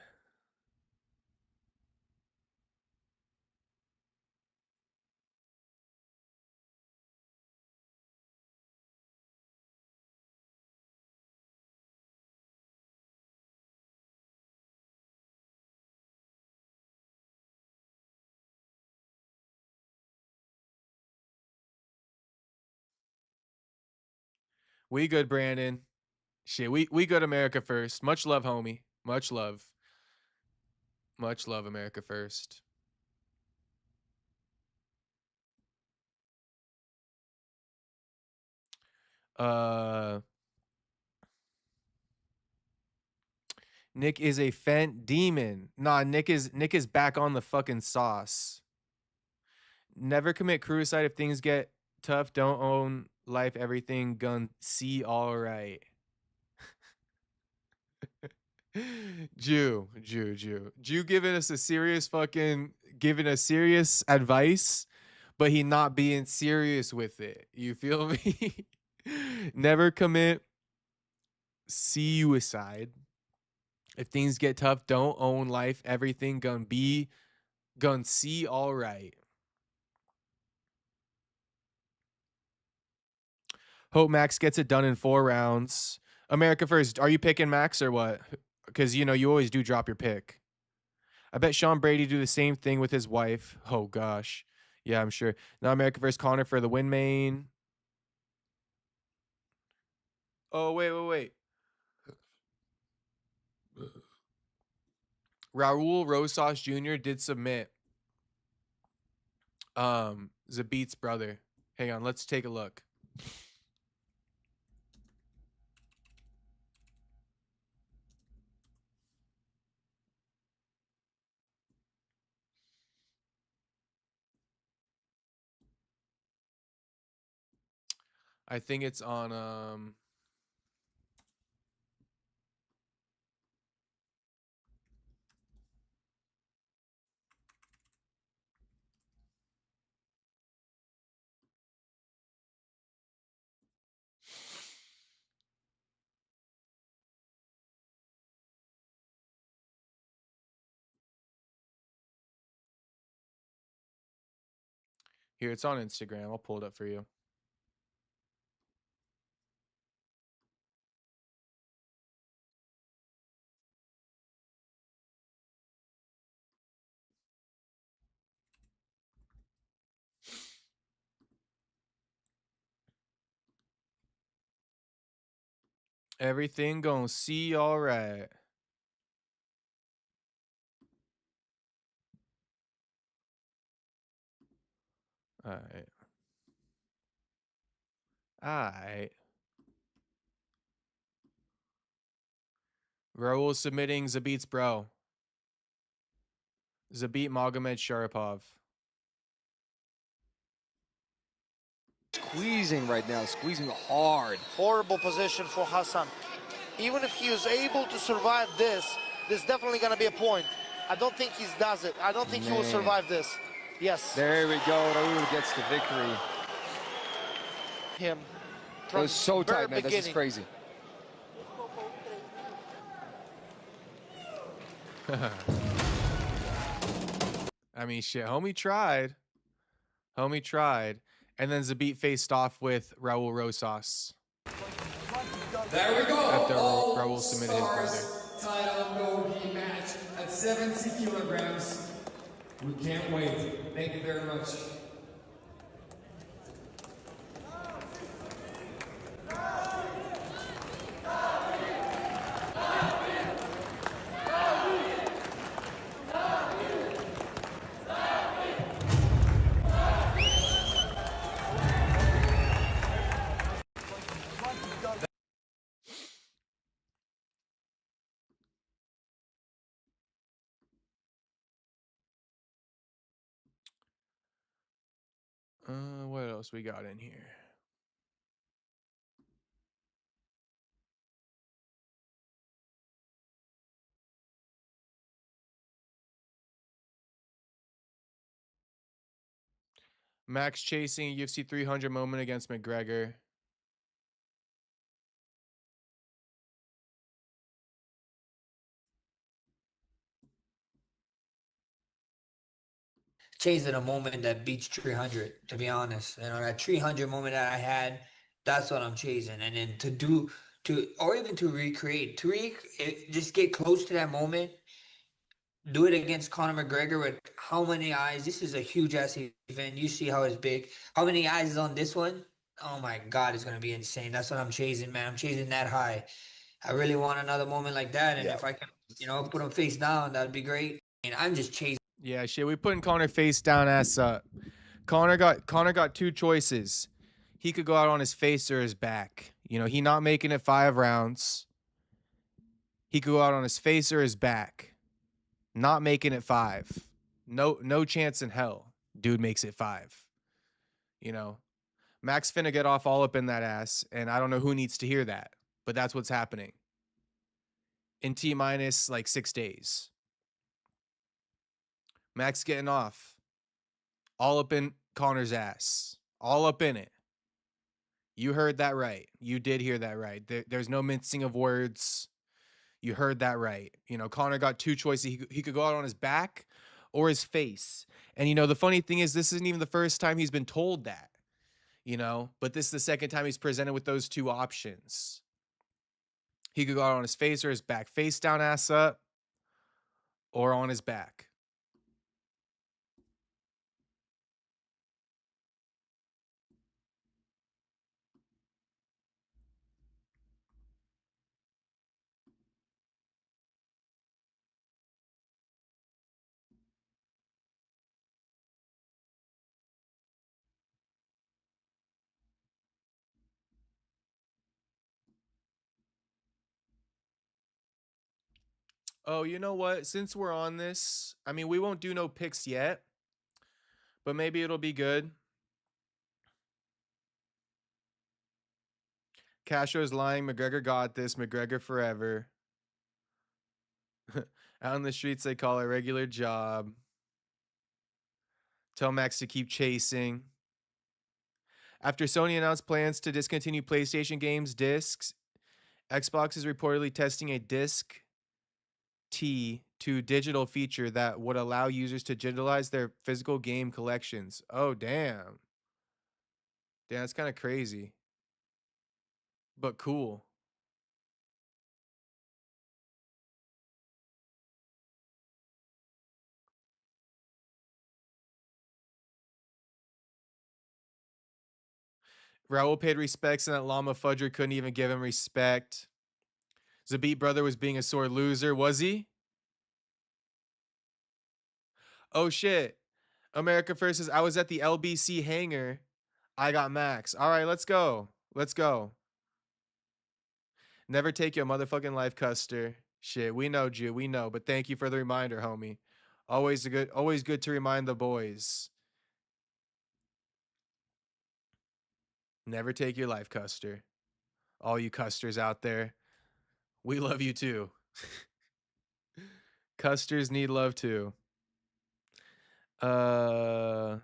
We good, Brandon. Shit, we good America First. Much love, homie. Much love. Much love, America First. Nick is a fent demon. Nah, Nick is back on the fucking sauce. Never commit suicide if things get tough. Don't own life, everything gun see all right. Jew giving us a serious fucking giving us serious advice, but he not being serious with it. You feel me? Never commit suicide. If things get tough, don't own life. Everything gonna see all right. Hope Max gets it done in 4 rounds. America first. Are you picking Max or what? Because you know you always do drop your pick. I bet Sean Brady do the same thing with his wife. Oh gosh. Yeah, I'm sure. Now America versus Conor for the win main. Oh, wait. Raul Rosas Jr. did submit Zabit's brother. Hang on, let's take a look. I think it's on here, it's on Instagram. I'll pull it up for you. Everything gonna see all right. All right. All right. Raul submitting Zabit's bro. Zabit Magomed Sharapov. Squeezing right now, squeezing hard. Horrible position for Hassan. Even if he is able to survive this, there's definitely going to be a point. I don't think he does it. I don't think he will survive this. Yes. There we go. Raul gets the victory. Him. That was so tight, man. This is crazy. I mean, shit. Homie tried. And then Zabit faced off with Raul Rosas. There we go. After Raul submitted his brother. Title no-gi match at 70 kilograms. We can't wait. Thank you very much. What else we got in here? Max chasing a UFC 300 moment against McGregor. Chasing a moment that beats 300, to be honest. You know, that 300 moment that I had, that's what I'm chasing. And then or even to recreate, just get close to that moment, do it against Conor McGregor with how many eyes? This is a huge ass event. You see how it's big. How many eyes is on this one? Oh my God, it's going to be insane. That's what I'm chasing, man. I'm chasing that high. I really want another moment like that. And if I can, put him face down, that'd be great. And I'm just chasing. Yeah, shit. We putting Conor face down, ass up. Conor got 2 choices. He could go out on his face or his back. You know, he not making it 5 rounds. He could go out on his face or his back. Not making it 5. No chance in hell. Dude makes it 5. You know, Max finna get off all up in that ass, and I don't know who needs to hear that, but that's what's happening. In T minus like 6 days. Max getting off. All up in Conor's ass. All up in it. You heard that right. You did hear that right. There's no mincing of words. You heard that right. You know, Conor got 2 choices. He could go out on his back or his face. And, you know, the funny thing is, this isn't even the first time he's been told that, you know, but this is the second time he's presented with those 2 options. He could go out on his face or his back. Face down, ass up, or on his back. Oh, you know what? Since we're on this, I mean, we won't do no picks yet, but maybe it'll be good. Castro's lying. McGregor got this. McGregor forever. Out on the streets, they call it a regular job. Tell Max to keep chasing. After Sony announced plans to discontinue PlayStation games discs, Xbox is reportedly testing a disc T to digital feature that would allow users to digitalize their physical game collections. Oh, damn. Damn, that's kind of crazy. But cool. Raul paid respects and that llama fudger couldn't even give him respect. Zabit brother was being a sore loser, was he? Oh shit. America First says, I was at the LBC hangar. I got Max. All right, let's go. Let's go. Never take your motherfucking life, Custer. Shit, we know, Jew. We know. But thank you for the reminder, homie. Always good to remind the boys. Never take your life, Custer. All you Custers out there. We love you too. Custers need love too. I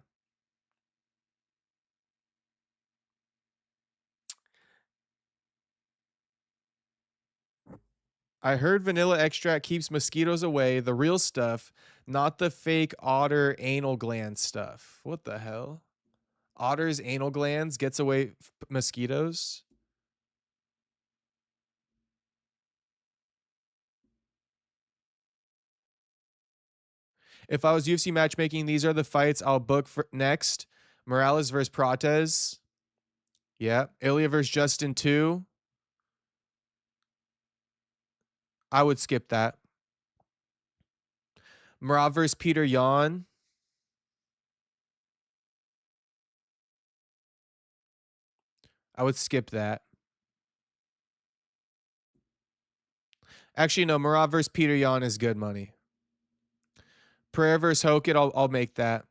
heard vanilla extract keeps mosquitoes away, the real stuff, not the fake otter anal gland stuff. What the hell? Otter's anal glands gets away mosquitoes? If I was UFC matchmaking, these are the fights I'll book for next. Morales versus Prates. Yeah. Ilya versus Justin 2. I would skip that. Marav versus Peter Yan. I would skip that. Actually, no. Marav versus Peter Yan is good money. Prayer versus Hokit, I'll make that.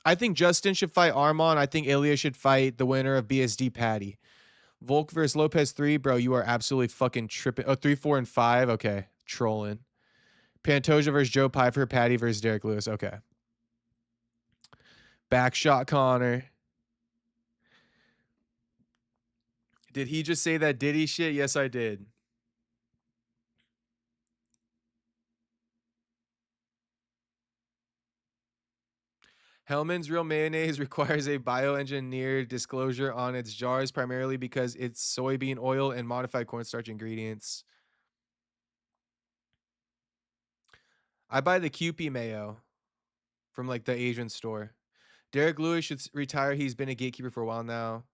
I think Justin should fight Armon. I think Ilya should fight the winner of BSD Patty. Volk versus Lopez 3, bro. You are absolutely fucking tripping. Oh, 3, 4, and 5. Okay. Trolling. Pantoja versus Joe Piper. Patty versus Derek Lewis. Okay. Backshot Connor. Did he just say that Diddy shit? Yes, I did. Hellman's Real Mayonnaise requires a bioengineered disclosure on its jars, primarily because it's soybean oil and modified cornstarch ingredients. I buy the Kewpie mayo from like the Asian store. Derek Lewis should retire. He's been a gatekeeper for a while now.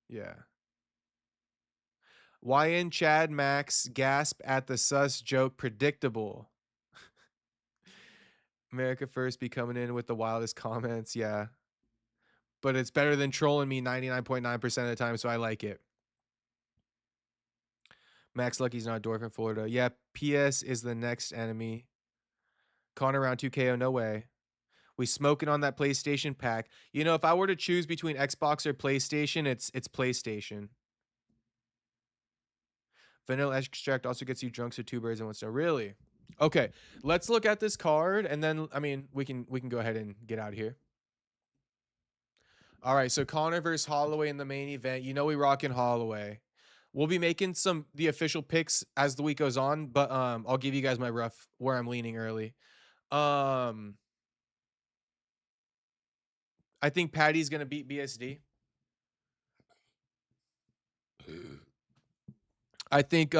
Yeah. YN Chad Max gasp at the sus joke predictable. America First be coming in with the wildest comments. Yeah. but it's better than trolling me 99.9% of the time, so I like it. Max Lucky's not a dwarf in Florida. Yeah, PS is the next enemy. Conor round 2 KO, no way. We smoking on that PlayStation pack. You know, if I were to choose between Xbox or PlayStation, it's PlayStation. Vanilla extract also gets you drunk, so 2 birds in 1 stone. Really? Okay, let's look at this card, and then I mean we can go ahead and get out of here. All right, so Conor versus Holloway in the main event. You know we rocking Holloway. We'll be making the official picks as the week goes on, but I'll give you guys my rough where I'm leaning early. I think Patty's gonna beat BSD. I think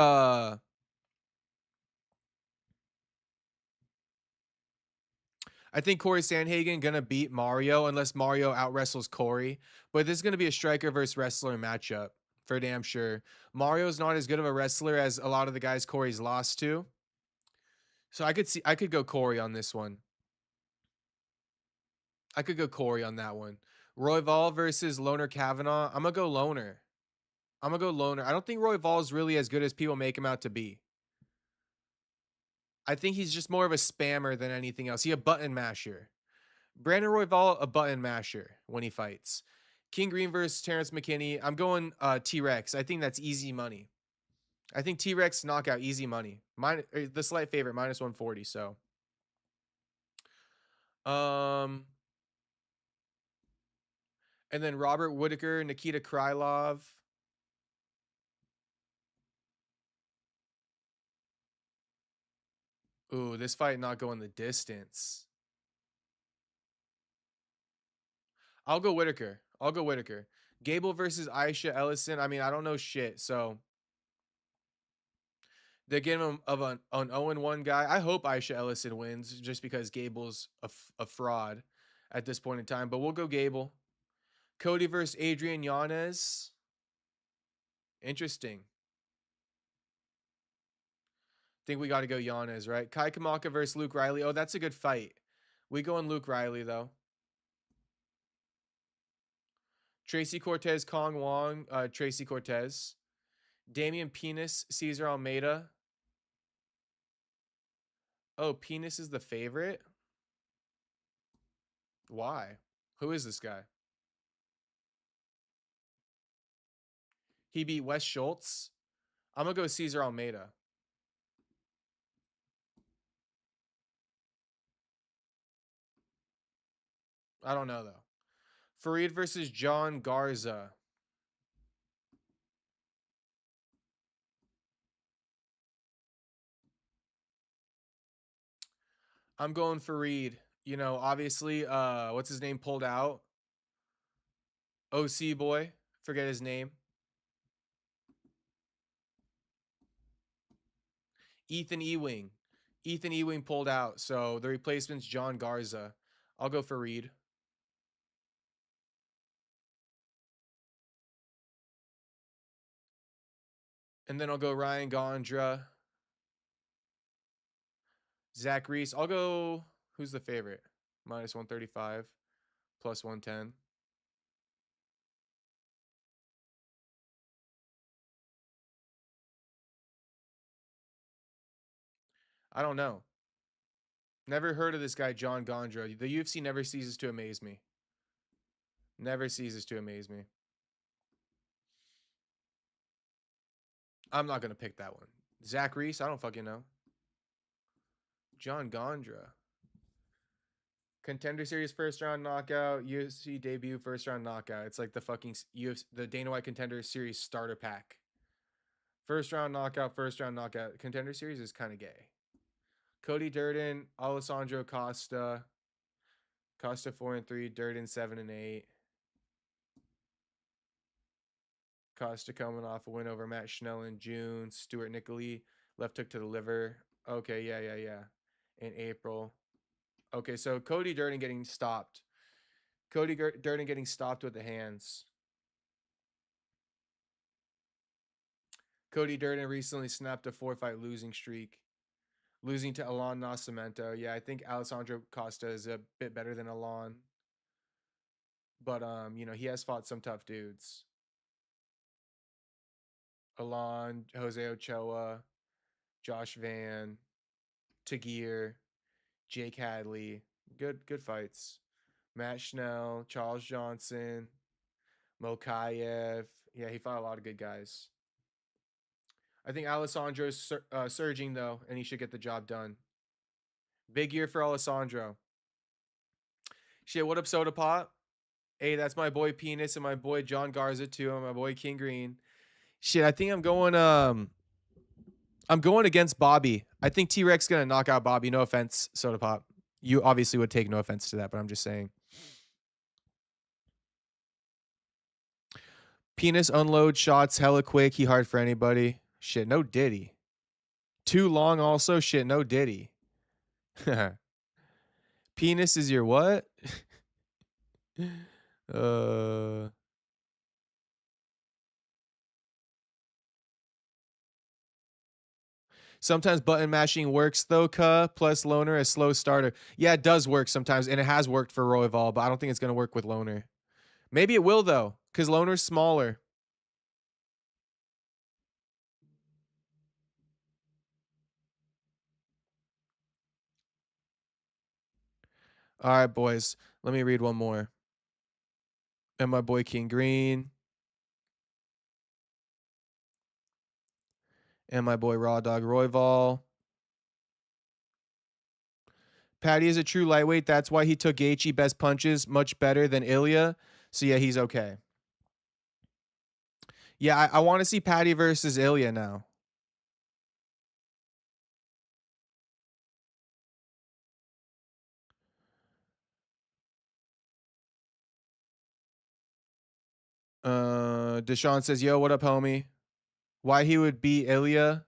Corey Sandhagen gonna beat Mario unless Mario out wrestles Corey. But this is gonna be a striker versus wrestler matchup for damn sure. Mario's not as good of a wrestler as a lot of the guys Corey's lost to. So I could go Corey on this one. I could go Corey on that one. Royval versus Loner Kavanaugh. I'm gonna go Loner. I don't think Royval is really as good as people make him out to be. I think he's just more of a spammer than anything else. He a button masher. Brandon Royval, a button masher when he fights. King Green versus Terrence McKinney. I'm going T-Rex. I think that's easy money. I think T-Rex knockout, easy money. The slight favorite, minus 140. So, and then Robert Whitaker, Nikita Krylov. Ooh, this fight not going the distance. I'll go Whitaker. Gable versus Aisha Ellison. I mean, I don't know shit, so they're getting him of an 0-1 guy. I hope Aisha Ellison wins just because Gable's a fraud at this point in time, but we'll go Gable. Cody versus Adrian Yanez. Interesting. Think we got to go Yanez, right? Kai Kamaka versus Luke Riley. Oh, that's a good fight. We going Luke Riley, though. Tracy Cortez, Kong Wong, Tracy Cortez. Damian Penis, Cesar Almeida. Oh, Penis is the favorite? Why? Who is this guy? He beat Wes Schultz. I'm going to go Cesar Almeida. I don't know, though. Fareed versus John Garza. I'm going Fareed. You know, obviously, what's his name pulled out? OC boy. Forget his name. Ethan Ewing. Ethan Ewing pulled out. So the replacement's John Garza. I'll go Fareed. And then I'll go Ryan Gondra. Zach Reese. I'll go. Who's the favorite? Minus 135. Plus 110. I don't know. Never heard of this guy, John Gondra. The UFC never ceases to amaze me. Never ceases to amaze me. I'm not going to pick that one. Zach Reese, I don't fucking know. John Gondra. Contender Series first round knockout. UFC debut first round knockout. It's like the fucking UFC, the Dana White Contender Series starter pack. First round knockout, first round knockout. Contender Series is kind of gay. Cody Durden, Alessandro Costa. Costa 4-3, Durden 7-8. Costa coming off a win over Matt Schnell in June. Stuart Nicoli, left hook to the liver. Okay, yeah. In April. Okay, so Cody Durden getting stopped. Cody Durden getting stopped with the hands. Cody Durden recently snapped a 4-fight losing streak. Losing to Alon Nascimento. Yeah, I think Alessandro Costa is a bit better than Alon. But you know, he has fought some tough dudes. Alon, Jose Ochoa, Josh Van, Tagir, Jake Hadley. Good fights. Matt Schnell, Charles Johnson, Mokayev. Yeah, he fought a lot of good guys. I think Alessandro's surging though, and he should get the job done. Big year for Alessandro. Shit, what up, Soda Pop? Hey, that's my boy Penis and my boy John Garza too, and my boy King Green. Shit, I think I'm going against Bobby. I think T-Rex gonna knock out Bobby. No offense, Soda Pop. You obviously would take no offense to that, but I'm just saying. Penis unload shots hella quick. He hard for anybody. Shit, no diddy. Too long also. Shit, no diddy. Penis is your what? uh Sometimes button mashing works though, plus Loner a slow starter. Yeah, it does work sometimes, and it has worked for Royval, but I don't think it's gonna work with Loner. Maybe it will though, because Loner's smaller. All right, boys. Let me read one more. And my boy King Green. And my boy Raw Dog Royval. Patty is a true lightweight. That's why he took Gaethje best punches much better than Ilya. So yeah, he's okay. Yeah, I want to see Patty versus Ilya now. Deshaun says, "Yo, what up, homie? Why he would beat Ilya?"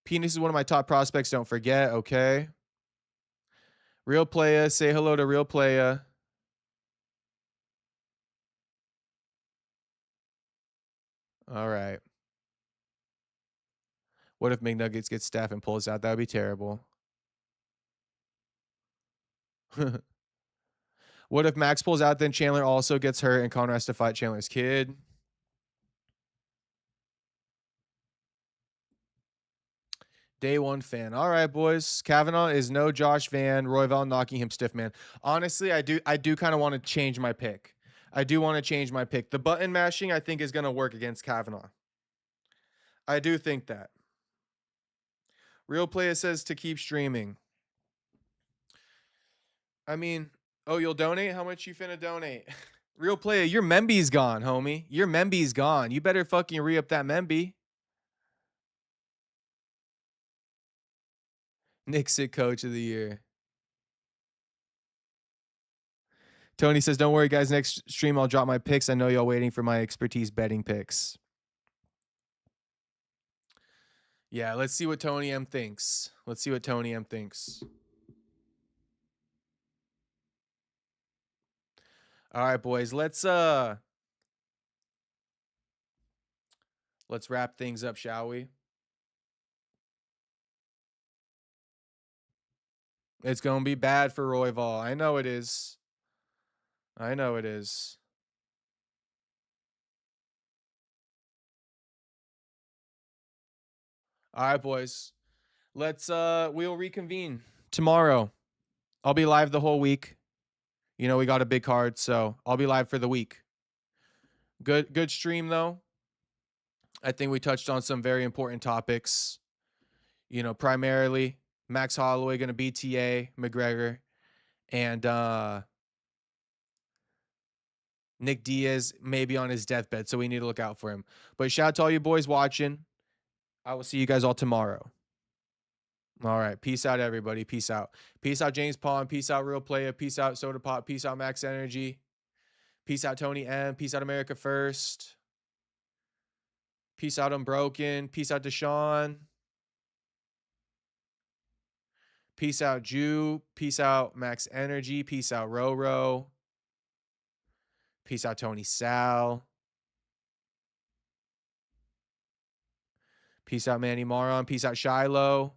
Penis is one of my top prospects. Don't forget. Okay. Real playa, say hello to real playa. All right. What if McNuggets gets staff and pulls out? That would be terrible. What if Max pulls out, then Chandler also gets hurt and Conor has to fight Chandler's kid? Day one fan. All right, boys. Kavanaugh is no Josh Van. Royval knocking him stiff, man. Honestly, I do kind of want to change my pick. I do want to change my pick. The button mashing, I think, is going to work against Kavanaugh. I do think that. Real Player says to keep streaming. I mean, oh, you'll donate? How much you finna donate? Real Player, your Memby's gone, homie. Your Memby's gone. You better fucking re-up that Memby. Nixon Coach of the Year. Tony says, don't worry, guys. Next stream, I'll drop my picks. I know y'all waiting for my expertise betting picks. Yeah, let's see what Tony M thinks. Let's see what Tony M thinks. All right, boys. Let's wrap things up, shall we? It's going to be bad for Royval. I know it is. I know it is. All right, boys. Let's we'll reconvene tomorrow. I'll be live the whole week. You know, we got a big card, so I'll be live for the week. Good stream though. I think we touched on some very important topics. You know, primarily Max Holloway going to beat TA McGregor, and Nick Diaz may be on his deathbed, so we need to look out for him. But shout out to all you boys watching. I will see you guys all tomorrow. All right. Peace out, everybody. Peace out. Peace out, James Pond. Peace out, Real Player. Peace out, Soda Pop. Peace out, Max Energy. Peace out, Tony M. Peace out, America First. Peace out, Unbroken. Peace out, Deshaun. Peace out, Jew. Peace out, Max Energy. Peace out, Roro. Peace out, Tony Sal. Peace out, Manny Maron. Peace out, Shiloh.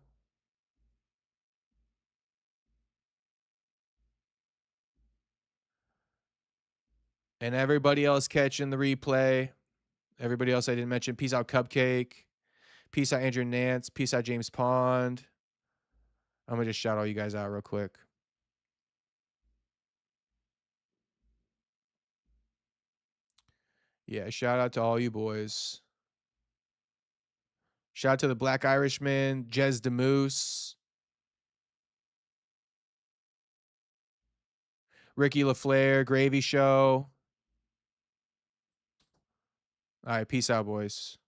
And everybody else catching the replay. Everybody else I didn't mention. Peace out, Cupcake. Peace out, Andrew Nance. Peace out, James Pond. I'm going to just shout all you guys out real quick. Yeah, shout out to all you boys. Shout out to the Black Irishman, Jez DeMoose, Ricky LaFleur, Gravy Show. All right, peace out, boys.